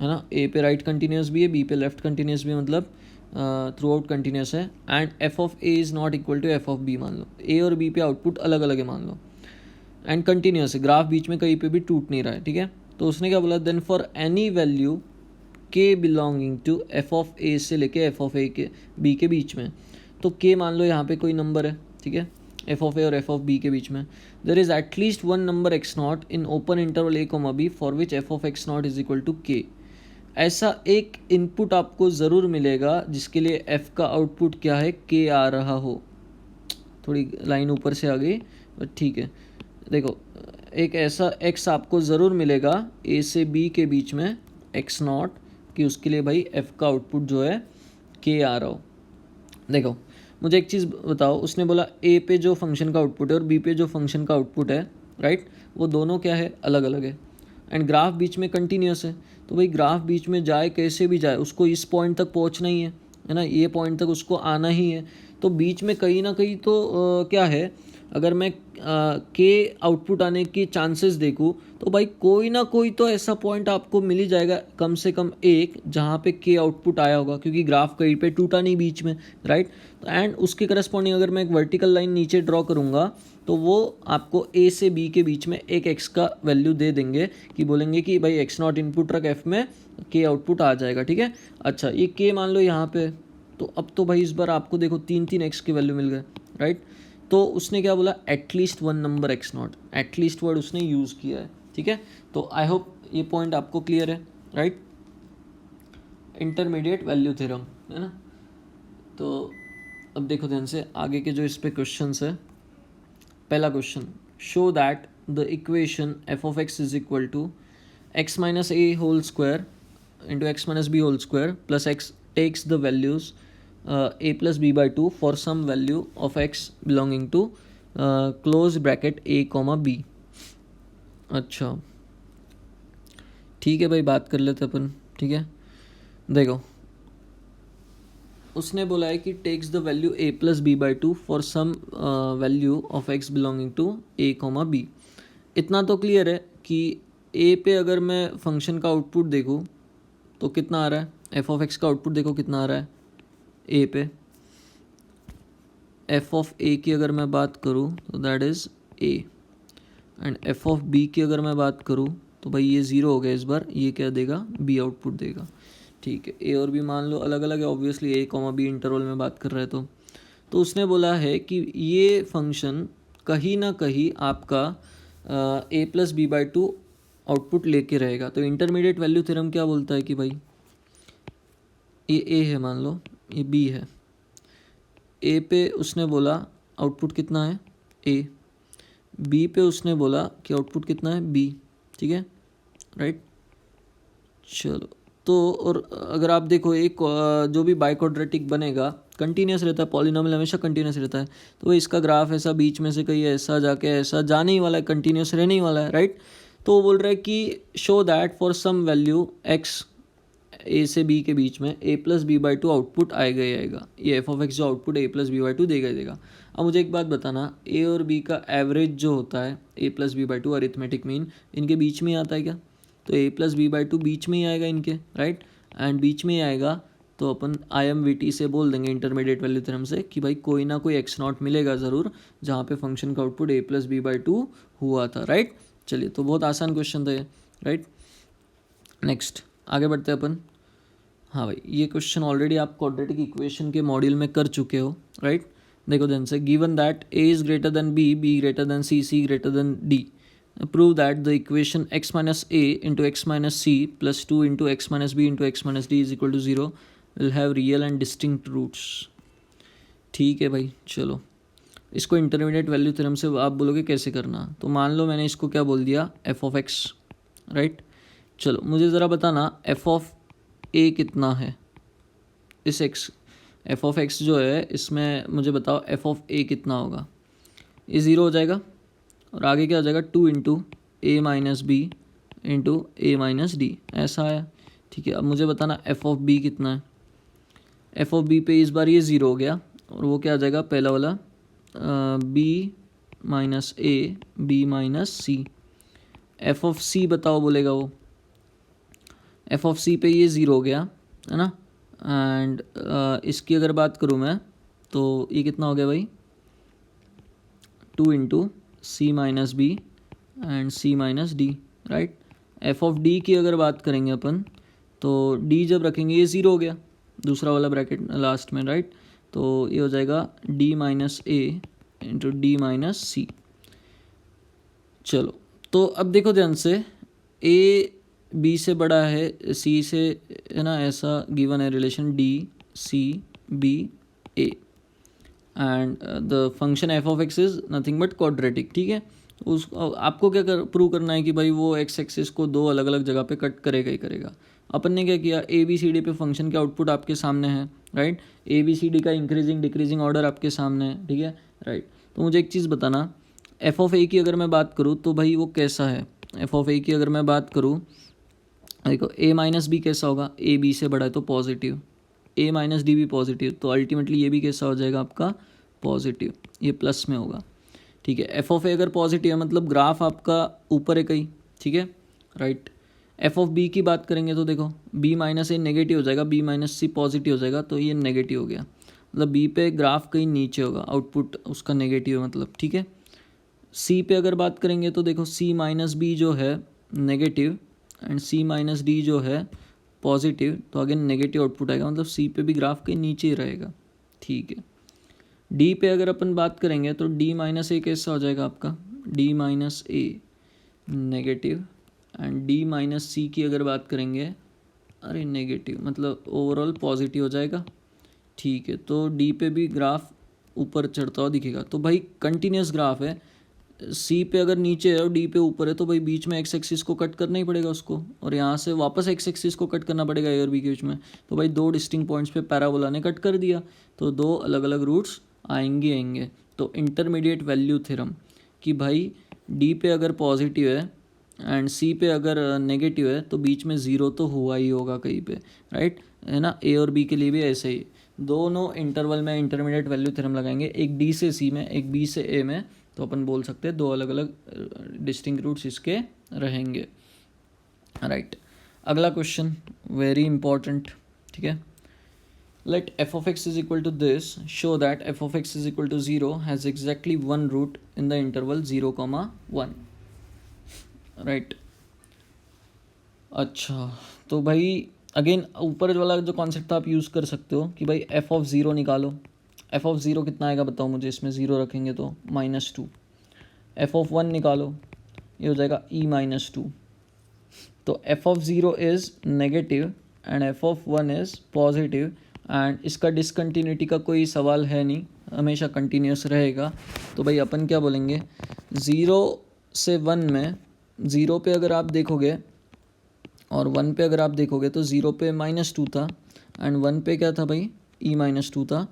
है ना, ए पे राइट कंटिन्यूस भी है, बी पे लेफ्ट कंटिन्यूस भी है, मतलब थ्रू आउट कंटिन्यूस है, and F of a is not equal to F of b, मान लो ए और बी पे आउटपुट अलग अलग है मान लो, एंड कंटिन्यूस है, ग्राफ बीच में कहीं पे भी टूट नहीं रहा है, ठीक है। तो उसने क्या बोला, देन फॉर एनी वैल्यू के बिलोंगिंग टू एफ ऑफ ए से लेके एफ ऑफ ए के बी के बीच में, तो के मान लो यहाँ पे कोई नंबर है, ठीक है, एफ ऑफ ए और एफ ऑफ बी के बीच में, there is at least one number x not in open interval a comma b for which f of x not is equal to k. ऐसा एक इनपुट आपको ज़रूर मिलेगा जिसके लिए एफ का आउटपुट क्या है, के आ रहा हो। थोड़ी लाइन ऊपर से आ गई बट ठीक है। देखो, एक ऐसा एक्स आपको ज़रूर मिलेगा ए से बी के बीच में, एक्स नॉट, कि उसके लिए भाई एफ का आउटपुट जो है के आ रहा हो। देखो मुझे एक चीज़ बताओ, उसने बोला ए पे जो फंक्शन का आउटपुट है और बी पे जो फंक्शन का आउटपुट है, राइट, वो दोनों क्या है, अलग अलग है। एंड ग्राफ बीच में कंटिन्यूस है, तो भाई ग्राफ बीच में जाए कैसे भी जाए उसको इस पॉइंट तक पहुंचना ही है ना, ये पॉइंट तक उसको आना ही है। तो बीच में कहीं ना कहीं तो क्या है, अगर मैं के आउटपुट आने की चांसेस देखूँ तो भाई कोई ना कोई तो ऐसा पॉइंट आपको मिल ही जाएगा, कम से कम एक, जहाँ पे के आउटपुट आया होगा, क्योंकि ग्राफ कहीं पे टूटा नहीं बीच में, राइट। एंड उसके करस्पॉन्डिंग अगर मैं एक वर्टिकल लाइन नीचे ड्रॉ करूँगा तो वो आपको ए से बी के बीच में एक एक्स का वैल्यू दे देंगे, कि बोलेंगे कि भाई एक्स नॉट इनपुट रख एफ में, के आउटपुट आ जाएगा, ठीक है। अच्छा, ये के मान लो यहाँ पे, तो अब तो भाई इस बार आपको देखो 3 एक्स के वैल्यू मिल गए, राइट। तो उसने क्या बोला, at least one number x not, at least word उसने यूज़ किया है, ठीक है। तो आई होप ये पॉइंट आपको क्लियर है, राइट। इंटरमीडिएट वैल्यू थ्योरम है ना। तो अब देखो ध्यान से आगे के जो इस पे क्वेश्चन है। पहला question, show that the equation f of x is equal to x minus a whole square into x minus b whole square plus x takes the values a plus b by 2 for some value of x belonging to close bracket a comma b। अच्छा ठीक है भाई, बात कर लेते अपन, ठीक है। देखो उसने बोला है कि takes the value a plus b by 2 for some value of x belonging to a comma b। इतना तो क्लियर है कि a पे अगर मैं फंक्शन का आउटपुट देखूँ तो कितना आ रहा है, f ऑफ x का आउटपुट देखो कितना आ रहा है ए पे। एफ ऑफ ए की अगर मैं बात करूँ तो that is a, and F of b की अगर मैं बात करूँ तो भाई ये ज़ीरो हो गया इस बार, ये क्या देगा, बी आउटपुट देगा, ठीक है। ए और बी मान लो अलग अलग है, ऑब्वियसली ए कॉमा बी इंटरवल में बात कर रहे हैं। तो उसने बोला है कि ये फंक्शन कहीं ना कहीं आपका ए प्लस बी बाई 2 आउटपुट लेके रहेगा। तो इंटरमीडिएट वैल्यू थ्योरम क्या बोलता है कि भाई ये ए है, मान लो ये बी है, ए पे उसने बोला आउटपुट कितना है ए, बी पे उसने बोला कि आउटपुट कितना है बी, ठीक है, राइट। चलो तो और अगर आप देखो एक जो भी बाइक्वाड्रेटिक बनेगा कंटिन्यूस रहता है, पॉलिनोमियल हमेशा कंटिन्यूस रहता है, तो इसका ग्राफ ऐसा बीच में से कहीं ऐसा जाके ऐसा जाने ही वाला है, कंटिन्यूस रहने ही वाला है, राइट। तो वो बोल रहा है कि show that for some value x A से बी के बीच में A plus B by 2 output आएगा ही आएगा। ये एफ ऑफ एक्स जो output A plus B by 2 देगा ही देगा। अब मुझे एक बात बताना, ए और बी का एवरेज जो होता है A plus B by 2 arithmetic mean इनके बीच में ही आता है क्या, तो ए प्लस बी बाई 2 बीच में ही आएगा इनके, राइट। एंड बीच में ही आएगा तो अपन IMVT से बोल देंगे इंटरमीडिएट वैल्यू थ्योरम से कि भाई कोई ना कोई एक्स नॉट मिलेगा ज़रूर जहाँ पे फंक्शन का output A plus B by 2 हुआ था, राइट। चलिए तो बहुत आसान क्वेश्चन था ये, राइट। नेक्स्ट आगे बढ़ते हैं अपन। हाँ भाई ये क्वेश्चन ऑलरेडी आप क्वाड्रेटिक इक्वेशन के मॉड्यूल में कर चुके हो, राइट। देखो ध्यान से, given that a is greater than b, b greater than c, c greater than d, prove that the equation x minus a into x minus c plus 2 into x minus b into x minus d is equal to 0 will have real and distinct roots। ठीक है भाई, चलो इसको इंटरमीडिएट वैल्यू थ्योरम से आप बोलोगे कैसे करना। तो मान लो मैंने इसको क्या बोल दिया, एफ ऑफ एक्स, राइट। चलो मुझे ज़रा बताना एफ ऑफ ए कितना है इस एक्स, एफ ऑफ एक्स जो है इसमें मुझे बताओ एफ ऑफ ए कितना होगा। ये ज़ीरो हो जाएगा और आगे क्या हो जाएगा 2 इंटू ए माइनस बी इंटू ए माइनस डी, ऐसा आया, ठीक है। अब मुझे बताना एफ ऑफ बी कितना है। एफ ऑफ बी पे इस बार ये ज़ीरो हो गया और वो क्या आ जाएगा पहला वाला B minus A B minus C. F of C बताओ बोलेगा वो, एफ ऑफ सी पे ये ज़ीरो हो गया है ना। एंड इसकी अगर बात करूँ मैं तो ये कितना हो गया भाई 2 into c minus b and C minus d, right. F of d की अगर बात करेंगे अपन तो डी जब रखेंगे ये ज़ीरो हो गया दूसरा वाला ब्रैकेट लास्ट में, राइट। तो ये हो जाएगा डी माइनस ए इंटू डी माइनस सी। चलो तो अब देखो ध्यान से, ए बी से बड़ा है सी से, है ना, ऐसा गिवन है relation D C B A and the function F of x is nothing but quadratic, ठीक है। उस आपको क्या प्रूव करना है कि भाई वो एक्स एक्सिस को दो अलग अलग जगह पे कट करेगा ही करेगा। अपन ने क्या किया, ए बी सी डी पे फंक्शन के आउटपुट आपके सामने है, right. A B C D का इंक्रीजिंग डिक्रीजिंग ऑर्डर आपके सामने है, ठीक है, राइट। तो मुझे एक चीज़ बताना, एफ ऑफ ए की अगर मैं बात करूँ तो भाई वो कैसा है। एफ ऑफ ए की अगर मैं बात करूँ, देखो ए माइनस बी कैसा होगा, ए बी से बड़ा है तो पॉजिटिव, ए माइनस डी भी पॉजिटिव, तो अल्टीमेटली ये भी कैसा हो जाएगा आपका पॉजिटिव, ये प्लस में होगा, ठीक है। एफ ऑफ ए अगर पॉजिटिव है मतलब ग्राफ आपका ऊपर है कहीं, ठीक है, राइट। एफ ऑफ बी की बात करेंगे तो देखो बी माइनस ए नेगेटिव हो जाएगा, बी माइनस सी पॉजिटिव हो जाएगा, तो ये नेगेटिव हो गया, मतलब बी पे ग्राफ कहीं नीचे होगा, आउटपुट उसका नेगेटिव है मतलब, ठीक है। सी पे अगर बात करेंगे तो देखो सी माइनस बी जो है negative and C minus D जो है पॉजिटिव, तो अगेन नेगेटिव आउटपुट आएगा, मतलब सी पे भी ग्राफ के नीचे ही रहेगा, ठीक है। डी पे अगर अपन बात करेंगे तो डी माइनस ए कैसा हो जाएगा आपका, D minus A negative and D minus C की अगर बात करेंगे, अरे नेगेटिव मतलब ओवरऑल पॉजिटिव हो जाएगा, ठीक है। तो डी पे भी ग्राफ ऊपर चढ़ता हुआ दिखेगा, तो भाई कंटिन्यूस ग्राफ है। सी पे अगर नीचे है और डी पे ऊपर है तो भाई बीच में एक्स एक्सिस को कट करना ही पड़ेगा उसको, और यहाँ से वापस एक्स एक्सिस को कट करना पड़ेगा ए और बी के बीच में। तो भाई दो डिस्टिंक्ट पॉइंट्स पे पैराबोला ने कट कर दिया, तो दो अलग अलग रूट्स आएंगे। तो इंटरमीडिएट वैल्यू थ्योरम कि भाई डी पे अगर पॉजिटिव है एंड सी पे अगर नेगेटिव है तो बीच में ज़ीरो तो हुआ ही होगा कहीं पे, राइट, है ना। ए और बी के लिए भी ऐसे ही, दोनों इंटरवल में इंटरमीडिएट वैल्यू थ्योरम लगाएंगे, एक डी से सी में एक बी से ए में, तो अपन बोल सकते हैं दो अलग अलग डिस्टिंक्ट रूट्स इसके रहेंगे, राइट। अगला क्वेश्चन वेरी इंपॉर्टेंट, ठीक है। Let F of x is equal to this, show that F of x is equal to 0 has exactly one root in the interval 0,1, right. अच्छा तो भाई अगेन ऊपर वाला जो कॉन्सेप्ट आप यूज़ कर सकते हो कि भाई एफ ऑफ ज़ीरो निकालो। एफ ऑफ ज़ीरो कितना आएगा बताओ मुझे, इसमें ज़ीरो रखेंगे तो -2। एफ ऑफ वन निकालो, ये हो जाएगा e -2। तो F of zero is negative and F of one is positive, and इसका डिसकंटिन्यूटी का कोई सवाल है नहीं, हमेशा कंटिन्यूस रहेगा। तो भाई अपन क्या बोलेंगे, 0 से 1 में, 0 पे अगर आप देखोगे और 1 पे अगर आप देखोगे तो 0 पे -2 था एंड 1 पे क्या था भाई, e -2 था।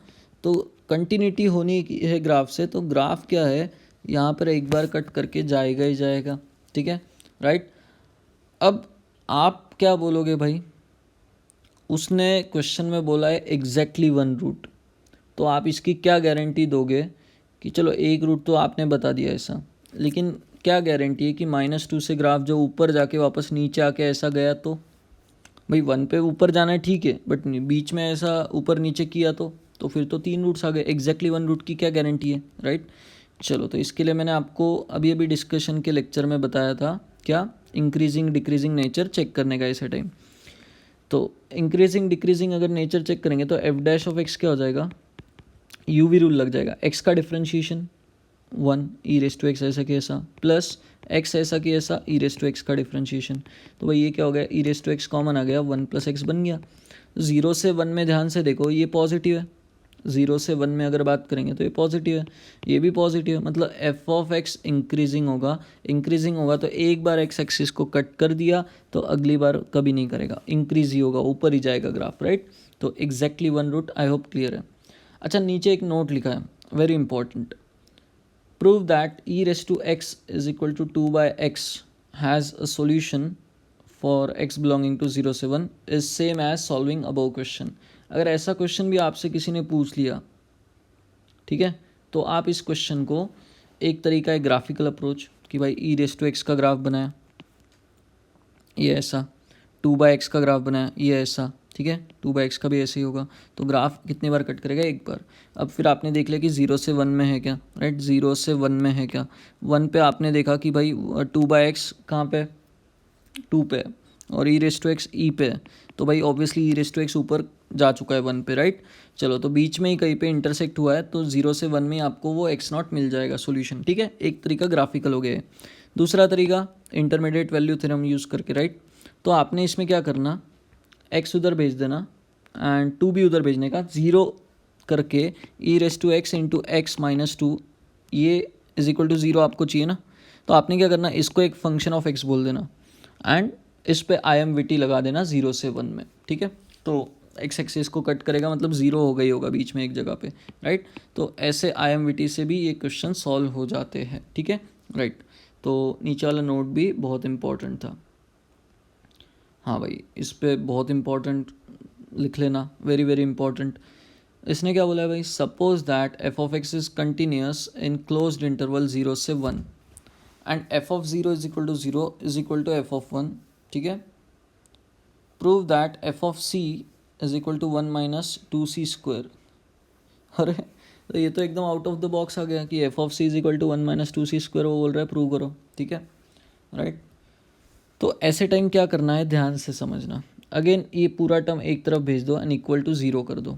तो कंटिन्यूटी होनी है ग्राफ से, तो ग्राफ क्या है यहाँ पर एक बार कट करके जाएगा ही जाएगा, ठीक है, राइट। अब आप क्या बोलोगे भाई, उसने क्वेश्चन में बोला है एग्जैक्टली वन रूट, तो आप इसकी क्या गारंटी दोगे कि चलो एक रूट तो आपने बता दिया ऐसा, लेकिन क्या गारंटी है कि -2 से ग्राफ जो ऊपर जाके वापस नीचे आके ऐसा गया, तो भाई 1 पे ऊपर जाना है ठीक है, बट बीच में ऐसा ऊपर नीचे किया तो फिर तो 3 रूट्स आ गए, एग्जैक्टली वन रूट की क्या गारंटी है, राइट। चलो तो इसके लिए मैंने आपको अभी अभी डिस्कशन के लेक्चर में बताया था क्या, इंक्रीजिंग डिक्रीजिंग नेचर चेक करने का ऐसे टाइम। तो इंक्रीजिंग डिक्रीजिंग अगर नेचर चेक करेंगे तो एफ डैश ऑफ एक्स क्या हो जाएगा, यूवी रूल लग जाएगा, एक्स का differentiation 1 E raise to X ऐसा कि ऐसा, प्लस एक्स ऐसा कि ऐसा ई रेस टू एक्स का डिफ्रेंशिएशन। तो भाई ये क्या हो गया, E raise to X common आ गया, 1 + x बन गया। 0 से 1 में ध्यान से देखो ये पॉजिटिव है, 0 से 1 में अगर बात करेंगे तो ये पॉजिटिव है, ये भी पॉजिटिव है, मतलब एफ ऑफ एक्स इंक्रीजिंग होगा तो एक बार एक्स एक्सिस को कट कर दिया तो अगली बार कभी नहीं करेगा, इंक्रीज ही होगा, ऊपर ही जाएगा ग्राफ, राइट। तो exactly one root, I hope clear है। अच्छा नीचे एक नोट लिखा है very important, prove that e raised to x is equal to 2/x has a solution for x belonging to 0 से 1 is same as solving above question। अगर ऐसा क्वेश्चन भी आपसे किसी ने पूछ लिया, ठीक है, तो आप इस क्वेश्चन को एक तरीका है ग्राफिकल अप्रोच कि भाई e raised to x का ग्राफ बनाया ये ऐसा, 2/x का ग्राफ बनाया ये ऐसा, ठीक है, 2/x का भी ऐसे ही होगा। तो ग्राफ कितनी बार कट करेगा, एक बार। अब फिर आपने देख लिया कि 0 से 1 में है क्या, राइट, 0 से 1 में है क्या। 1 पे आपने देखा कि भाई 2/x कहाँ पे, 2 पे, और e⁻x ई पे है, तो भाई ऑब्वियसली e⁻x ऊपर जा चुका है 1 पे, राइट। चलो, तो बीच में ही कहीं पे इंटरसेक्ट हुआ है, तो 0 से 1 में आपको वो x0 मिल जाएगा सॉल्यूशन, ठीक है। एक तरीका ग्राफिकल हो गया है। दूसरा तरीका इंटरमीडिएट वैल्यू थ्योरम यूज़ करके, राइट। तो आपने इसमें क्या करना, x उधर भेज देना एंड 2 भी उधर भेजने का, 0 करके e⁻x इंटू x माइनस 2, ये इज इक्वल टू 0 आपको चाहिए ना। तो आपने क्या करना, इसको एक फंक्शन ऑफ x बोल देना एंड इस पे IMVT लगा देना 0 से 1 में, ठीक है। तो x एक्सिस को कट करेगा, मतलब 0 हो गई होगा बीच में एक जगह पे, राइट। तो ऐसे IMVT से भी ये क्वेश्चन सॉल्व हो जाते हैं, ठीक है, राइट। तो नीचे वाला नोट भी बहुत इंपॉर्टेंट था। हाँ भाई, इस पे बहुत इंपॉर्टेंट लिख लेना, वेरी वेरी इंपॉर्टेंट। इसने क्या बोला है भाई, suppose that F of x is continuous in closed interval 0 से 1 and F of 0 is equal to 0 is equal to F of 1, ठीक है। Prove that F of C is equal to 1 minus 2c square. अरे, तो ये तो एकदम आउट ऑफ द बॉक्स आ गया कि F of C is equal to 1 minus 2c square, वो बोल रहा है प्रूव करो, ठीक है, राइट। तो ऐसे टाइम क्या करना है, ध्यान से समझना। अगेन ये पूरा टर्म एक तरफ भेज दो एंड इक्वल टू 0 कर दो।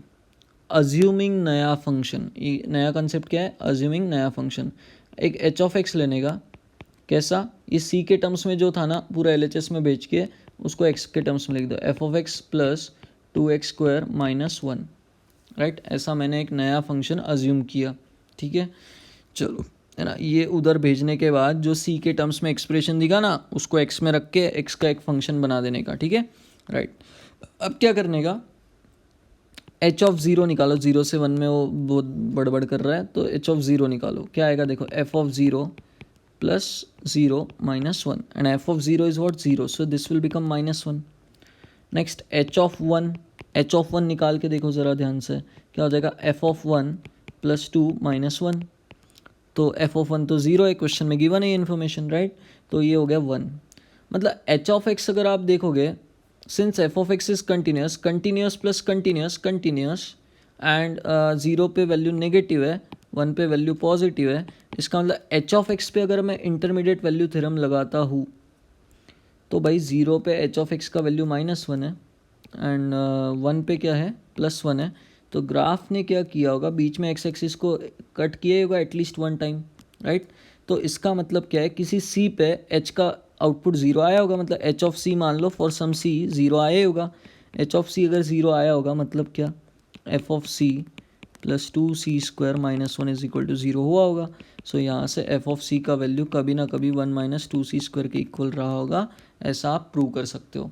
अज्यूमिंग नया फंक्शन, ये नया कंसेप्ट क्या है, अज्यूमिंग नया फंक्शन। एक एच ऑफ एक्स लेने का, कैसा, ये सी के टर्म्स में जो था ना, पूरा LHS में भेज के उसको एक्स के टर्म्स में लिख दो, F of x plus 2x square minus 1, right. ऐसा मैंने एक नया फंक्शन अज्यूम किया, ठीक है। चलो, है ना, ये उधर भेजने के बाद जो सी के टर्म्स में एक्सप्रेशन दिखा ना, उसको एक्स में रख के एक्स का एक फंक्शन बना देने का, ठीक है, राइट। अब क्या करने का, एच ऑफ 0 निकालो, 0 से 1 में वो बहुत बड़बड़ कर रहा है, तो एच ऑफ 0 निकालो, क्या आएगा देखो, F of 0 plus 0 minus 1 and F of 0 is what 0, so this will become minus 1। Next H of 1, H of 1 निकाल के देखो ज़रा ध्यान से, क्या हो जाएगा, एफ ऑफ 1 प्लस 2 माइनस 1। तो एफ ऑफ 1 तो 0 है, क्वेश्चन में गिवन है ये इन्फॉर्मेशन, राइट। तो ये हो गया 1। मतलब एच ऑफ एक्स अगर आप देखोगे, since F of x is continuous, continuous plus continuous continuous and 0 पे वैल्यू नेगेटिव है, 1 पे वैल्यू पॉजिटिव है, इसका मतलब एच ऑफ एक्स पे अगर मैं इंटरमीडिएट वैल्यू थ्योरम लगाता हूँ, तो भाई 0 पे एच ऑफ एक्स का वैल्यू -1 है एंड 1 पे क्या है, +1 है। तो ग्राफ ने क्या किया होगा, बीच में एक्स एक्सिस को कट किया होगा एटलीस्ट 1 टाइम, राइट। तो इसका मतलब क्या है, किसी सी पे एच का आउटपुट 0 आया होगा, मतलब एच ऑफ सी मान लो फॉर सम सी 0 आया होगा। एच ऑफ सी अगर 0 आया होगा, मतलब क्या, F of C plus 2c square minus 1 is equal to 0 हुआ होगा। सो यहाँ से एफ ऑफ सी का वैल्यू कभी ना कभी 1 माइनस 2c स्क्वायर के इक्वल रहा होगा, ऐसा आप प्रूव कर सकते हो।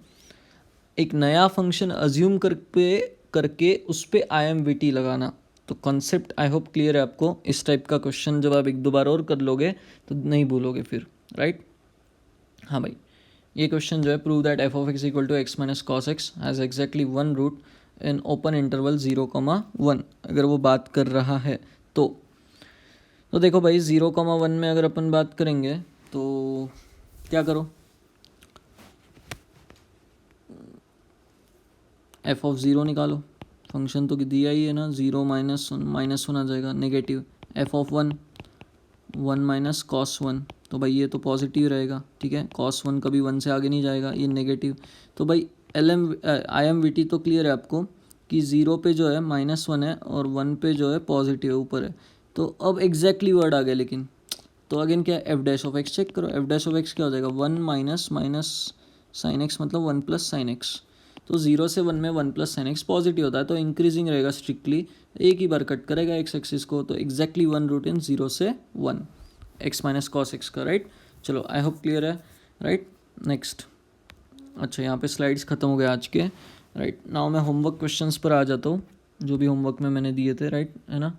एक नया फंक्शन अज्यूम करके उस पर IMVT लगाना। तो कॉन्सेप्ट आई होप क्लियर है आपको। इस टाइप का क्वेश्चन जब आप एक दो बार और कर लोगे तो नहीं भूलोगे फिर, राइट। हाँ भाई, ये क्वेश्चन जो है, prove that F of X equal to x minus cos X has exactly 1 root in open interval 0,1, अगर वो बात कर रहा है तो देखो भाई 0,1 में अगर अपन बात करेंगे तो क्या करो, एफ ऑफ 0 निकालो, फंक्शन तो दिया ही है ना, 0 -1 आ जाएगा negative, F of 1 minus cos 1, तो भाई ये तो पॉजिटिव रहेगा, ठीक है, कॉस 1 कभी 1 से आगे नहीं जाएगा, ये नेगेटिव। तो भाई IMVT तो क्लियर है आपको कि 0 पे जो है -1 है और 1 पे जो है पॉजिटिव है, ऊपर है। तो अब एग्जैक्टली वर्ड आ गया, लेकिन तो अगेन क्या है, F dash of X check करो, एफ डैश ऑफ एक्स क्या हो जाएगा, 1 माइनस साइन एक्स मतलब 1 प्लस साइन एक्स। तो 0 से 1 में 1 प्लस साइन एक्स पॉजिटिव होता है, तो इंक्रीजिंग रहेगा स्ट्रिक्टली, एक ही बार कट करेगा एक्स एक्सिस को, तो एग्जैक्टली 1 रूट इन 0 से 1 एक्स माइनस कॉस एक्स का, राइट। चलो, आई होप क्लियर है, राइट। नेक्स्ट, अच्छा यहाँ पे स्लाइड्स ख़त्म हो गए आज के, राइट। नाउ मैं होमवर्क क्वेश्चंस पर आ जाता हूँ, जो भी होमवर्क में मैंने दिए थे, राइट, है ना।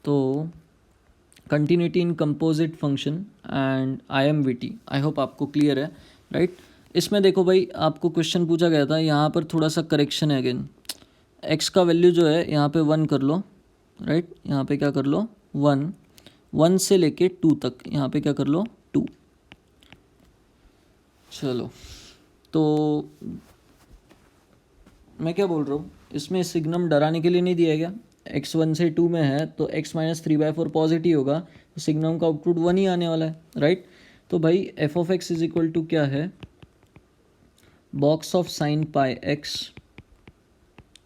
तो continuity in composite function and IMVT, I hope आपको क्लियर है, राइट। इसमें देखो भाई, आपको क्वेश्चन पूछा गया था, यहाँ पर थोड़ा सा करेक्शन है अगेन। एक्स का वैल्यू जो है यहाँ पे 1 कर लो, राइट, यहाँ पे क्या कर लो 1 से लेके 2 तक, यहाँ पे क्या कर लो 2। चलो, तो मैं क्या बोल रहा हूँ, इसमें सिग्नम डराने के लिए नहीं दिया गया। x1 से 2 में है तो x माइनस 3/4 पॉजिटिव होगा, तो सिग्नम का आउटपुट 1 ही आने वाला है, राइट। तो भाई F of x is equal to क्या है, box of sine pi X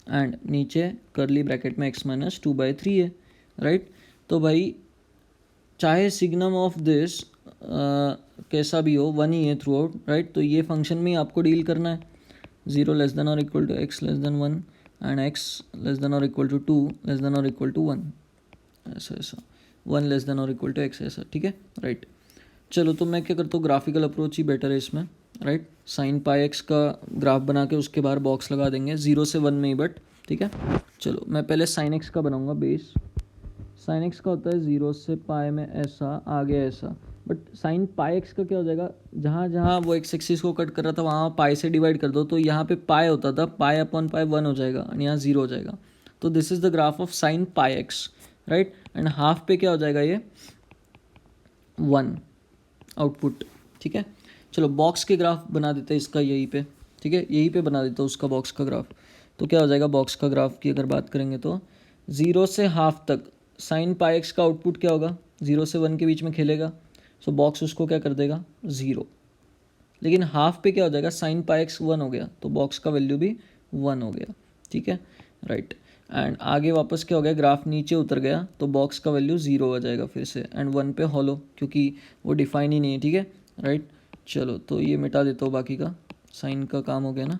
and नीचे करली ब्रैकेट में x माइनस 2/3 है, राइट। तो भाई चाहे सिग्नम ऑफ दिस कैसा भी हो 1 ही है थ्रू आउट, राइट। तो ये फंक्शन में आपको डील करना है, 0 लेस देन और equal to x less than 1 and x less than और इक्वल टू 2 लेस देन और इक्वल टू 1, ऐसा ऐसा 1 लेस देन और इक्वल टू x, ऐसा, ठीक है, राइट। चलो तो मैं क्या करता हूँ, ग्राफिकल अप्रोच ही बेटर है इसमें, राइट। साइन पाई एक्स का ग्राफ बना के उसके बाहर बॉक्स लगा देंगे 0 से 1 में ही, बट ठीक है। चलो मैं पहले साइन एक्स का बनाऊंगा बेस। साइन एक्स का होता है 0 से पाई में ऐसा, आगे ऐसा, बट साइन पाई एक्स का क्या हो जाएगा, जहाँ जहाँ वो एक्स एक्सिस को कट कर रहा था वहाँ पाई से डिवाइड कर दो, तो यहाँ पे पाई होता था, पाई अपॉन पाई 1 हो जाएगा और यहाँ 0 हो जाएगा। तो this is the graph of sine pi x, right. And half पे क्या हो जाएगा, ये 1 आउटपुट, ठीक है। चलो बॉक्स के ग्राफ बना देते हैं इसका यहीं पे, ठीक है, यहीं पे बना देता हूँ उसका बॉक्स का ग्राफ। तो क्या हो जाएगा, बॉक्स का ग्राफ की अगर बात करेंगे तो 0 से हाफ तक साइन पाई एक्स का आउटपुट क्या होगा, 0 से 1 के बीच में खेलेगा, सो बॉक्स उसको क्या कर देगा 0। लेकिन हाफ पे क्या हो जाएगा, साइन पाई एक्स 1 हो गया तो बॉक्स का वैल्यू भी 1 हो गया, ठीक है, राइट। एंड आगे वापस क्या हो गया, ग्राफ नीचे उतर गया तो बॉक्स का वैल्यू 0 हो जाएगा फिर से, एंड 1 पे हॉलो क्योंकि वो डिफाइन ही नहीं है, ठीक है, राइट। चलो तो ये मिटा देता हूँ, बाकी का साइन का काम हो गया ना।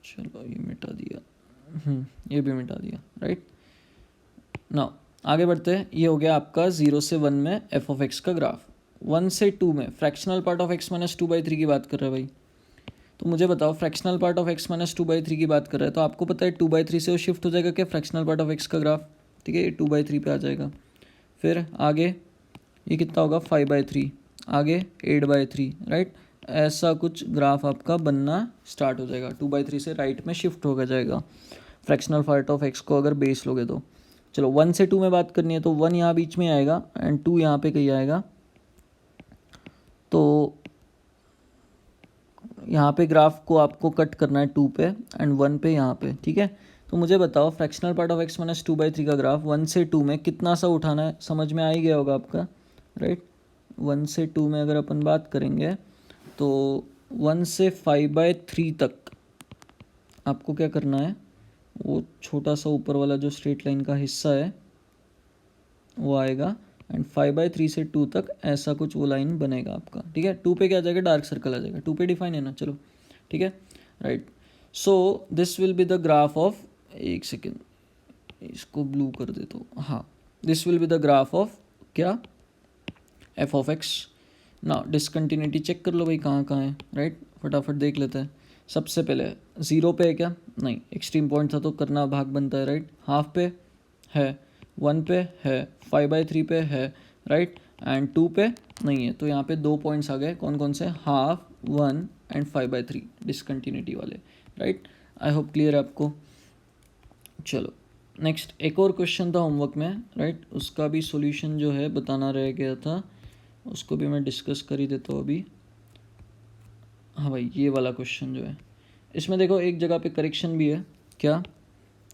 चलो ये मिटा दिया, ये भी मिटा दिया, राइट। नाउ आगे बढ़ते हैं, ये हो गया आपका 0 से 1 में एफ ऑफ एक्स का ग्राफ। 1 से 2 में fractional part of x minus 2/3 की बात कर रहा है भाई। तो मुझे बताओ, fractional part of x minus 2/3 की बात कर रहा है तो आपको पता है 2/3 से वो शिफ्ट हो जाएगा क्या, फ्रैक्शनल पार्ट ऑफ x का ग्राफ, ठीक है, ये 2/3 पे आ जाएगा। फिर आगे ये कितना होगा 5/3, आगे 8/3, राइट। ऐसा कुछ ग्राफ आपका बनना स्टार्ट हो जाएगा, 2/3 से राइट में शिफ्ट हो जाएगा फ्रैक्शनल पार्ट ऑफ x को अगर बेस लोगे तो। चलो 1 से 2 में बात करनी है तो 1 यहाँ बीच में आएगा एंड 2 यहाँ पे कहीं आएगा, तो यहाँ पे ग्राफ को आपको कट करना है 2 पे एंड 1 पे यहाँ पे, ठीक है। तो मुझे बताओ fractional part of x minus 2/3 का ग्राफ 1 से 2 में कितना सा उठाना है, समझ में आ ही गया होगा आपका, राइट। 1 से 2 में अगर अपन बात करेंगे तो 1 से 5/3 तक आपको क्या करना है, वो छोटा सा ऊपर वाला जो स्ट्रेट लाइन का हिस्सा है वो आएगा एंड 5/3 से 2 तक ऐसा कुछ वो लाइन बनेगा आपका, ठीक है। 2 पे क्या आ जाएगा, डार्क सर्कल आ जाएगा, 2 पे डिफाइन है ना, चलो ठीक है, right. So this will be the graph of, एक सेकेंड इसको ब्लू कर देता हूँ, हाँ, this will be the graph of क्या, एफ ऑफ एक्स। ना डिसकंटिन्यूटी चेक कर लो भाई कहाँ कहाँ है, राइट, फटाफट देख लेते हैं। सबसे पहले 0 पे है क्या, नहीं, एक्सट्रीम पॉइंट था तो करना भाग बनता है, राइट। हाफ पे है, 1 पे है, 5/3 पे है, राइट, एंड 2 पे नहीं है, तो यहाँ पे 2 पॉइंट्स आ गए, कौन कौन से, हाफ, 1 एंड 5/3 डिसकंटिन्यूटी वाले, राइट। आई होप क्लियर है आपको। चलो नेक्स्ट एक और क्वेश्चन था होमवर्क में, राइट, उसका भी सॉल्यूशन जो है बताना रह गया था, उसको भी मैं डिस्कस कर ही देता हूँ अभी। हाँ भाई ये वाला क्वेश्चन जो है, इसमें देखो एक जगह पे करेक्शन भी है, क्या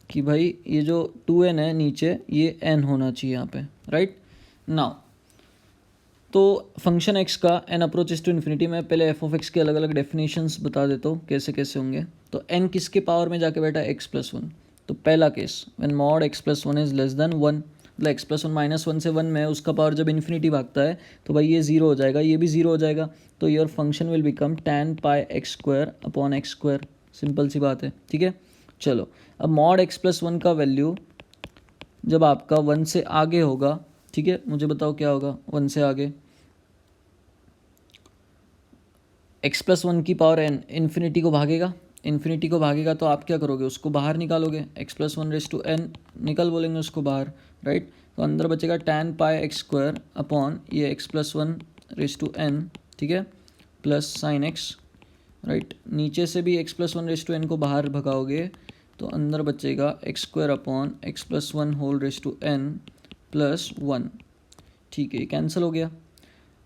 कि भाई ये जो 2n है नीचे ये n होना चाहिए यहाँ पे, राइट। नाउ तो फंक्शन x का n अप्रोचेस टू इन्फिनिटी, मैं पहले एफ ऑफ एक्स के अलग अलग डेफिनेशंस बता देता हूँ कैसे कैसे होंगे। तो n किसके पावर में जाके बैठा है, x+1। तो पहला case when mod x+1 is less than 1, मतलब x+1 -1 से 1 में है, उसका पावर जब इन्फिनिटी भागता है तो भाई ये 0 हो जाएगा, ये भी 0 हो जाएगा, तो your function will become tan pi x² upon x², simple सी बात है, ठीक है। चलो अब मॉड x+1 का वैल्यू जब आपका 1 से आगे होगा, ठीक है, मुझे बताओ क्या होगा 1 से आगे, x+1 की पावर n इन्फिनिटी को भागेगा, इन्फिनिटी को भागेगा तो आप क्या करोगे, उसको बाहर निकालोगे, x+1n निकल बोलेंगे उसको बाहर, राइट। तो अंदर बचेगा tan पाई x² अपॉन ये x+1n, ठीक है, प्लस sin x, राइट। नीचे से भी x+1n को बाहर भगाओगे तो अंदर बचेगा x² अपॉन x+1n प्लस 1, ठीक है, कैंसिल हो गया।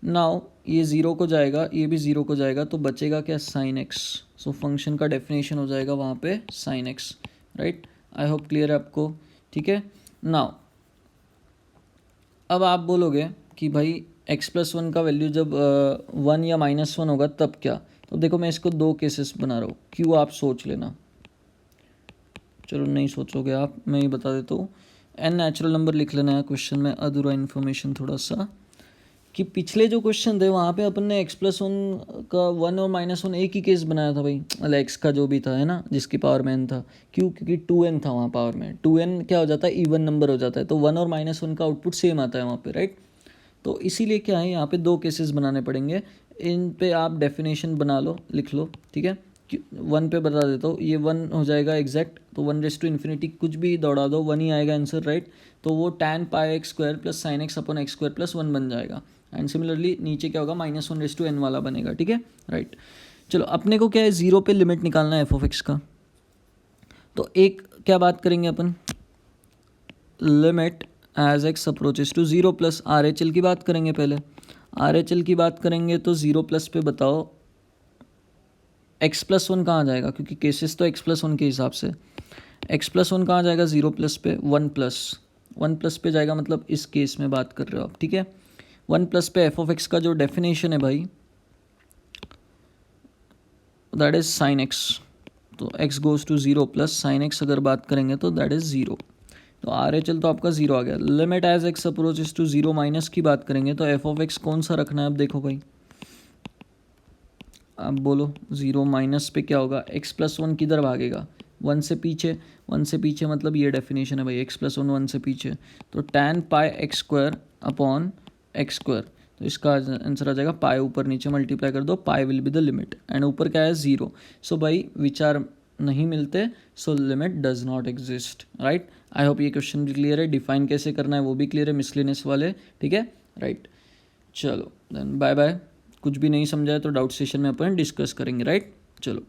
नाउ ये ज़ीरो को जाएगा, ये भी ज़ीरो को जाएगा, तो बचेगा क्या, साइन एक्स। सो फंक्शन का डेफिनेशन हो जाएगा वहाँ पे sine x, right. I hope clear है आपको, ठीक है। नाउ अब आप बोलोगे कि भाई x+1 का वैल्यू जब 1 या -1 होगा तब क्या। तो देखो मैं इसको दो केसेस बना रहा हूँ, क्यों आप सोच लेना, चलो नहीं सोचोगे आप, मैं ही बता देता हूँ। n नेचुरल नंबर लिख लेना है क्वेश्चन में, अधूरा इन्फॉर्मेशन थोड़ा सा, कि पिछले जो क्वेश्चन थे वहाँ पे अपन ने x+1 का 1 और -1 एक ही केस बनाया था भाई, मतलब x का जो भी था है ना, जिसकी पावर में n था, क्यों, क्योंकि 2n था वहाँ पावर में, 2n क्या हो जाता है, इवन नंबर हो जाता है, तो 1 और -1 का आउटपुट सेम आता है वहाँ पे, राइट। तो इसीलिए क्या है, यहाँ पे दो केसेस बनाने पड़ेंगे, इन पे आप डेफिनेशन बना लो, लिख लो, ठीक है। 1 पे बता देता हूँ, ये 1 हो जाएगा एग्जैक्ट, तो 1⁻∞ कुछ भी दौड़ा दो 1 ही आएगा आंसर, राइट। तो वो tan πx² + sin x / x² + 1 बन जाएगा। एंड सिमिलरली नीचे क्या होगा, -1/n वाला बनेगा, ठीक है, राइट। चलो अपने को क्या है, 0 पे लिमिट निकालना है f(x) का। तो एक क्या बात करेंगे अपन, limit as x approaches to 0 + RHL की बात करेंगे पहले। RHL की बात करेंगे तो 0+ पे बताओ x+1 कहाँ जाएगा, क्योंकि केसेस तो x+1 के हिसाब से, x+1 कहाँ जाएगा 0+ पे, 1+ पे जाएगा, मतलब इस केस में बात कर रहे हो आप, ठीक है। 1+ पे f(x) का जो डेफिनेशन है भाई, दैट इज साइन x। तो x goes to 0 + sine x अगर बात करेंगे तो दैट इज 0। तो RHL तो आपका 0 आ गया। Limit as x approaches to 0 minus की बात करेंगे तो f(x) कौन सा रखना है, अब देखो भाई, आप बोलो 0 माइनस पे क्या होगा, x+1 किधर भागेगा, 1 से पीछे, 1 से पीछे मतलब ये डेफिनेशन है भाई, x+1 1 से पीछे, तो tan πx² / x², तो इसका आंसर आ जाएगा पाई ऊपर नीचे मल्टीप्लाई कर दो, pi will be the limit, and ऊपर क्या है 0। सो भाई विचार नहीं मिलते, so limit does not exist, right. I hope ये क्वेश्चन भी क्लियर है, डिफाइन कैसे करना है वो भी क्लियर है, मिसलेनियस वाले, ठीक है, राइट। चलो देन बाय बाय, कुछ भी नहीं समझा है तो डाउट सेशन में अपन डिस्कस करेंगे, राइट। चलो।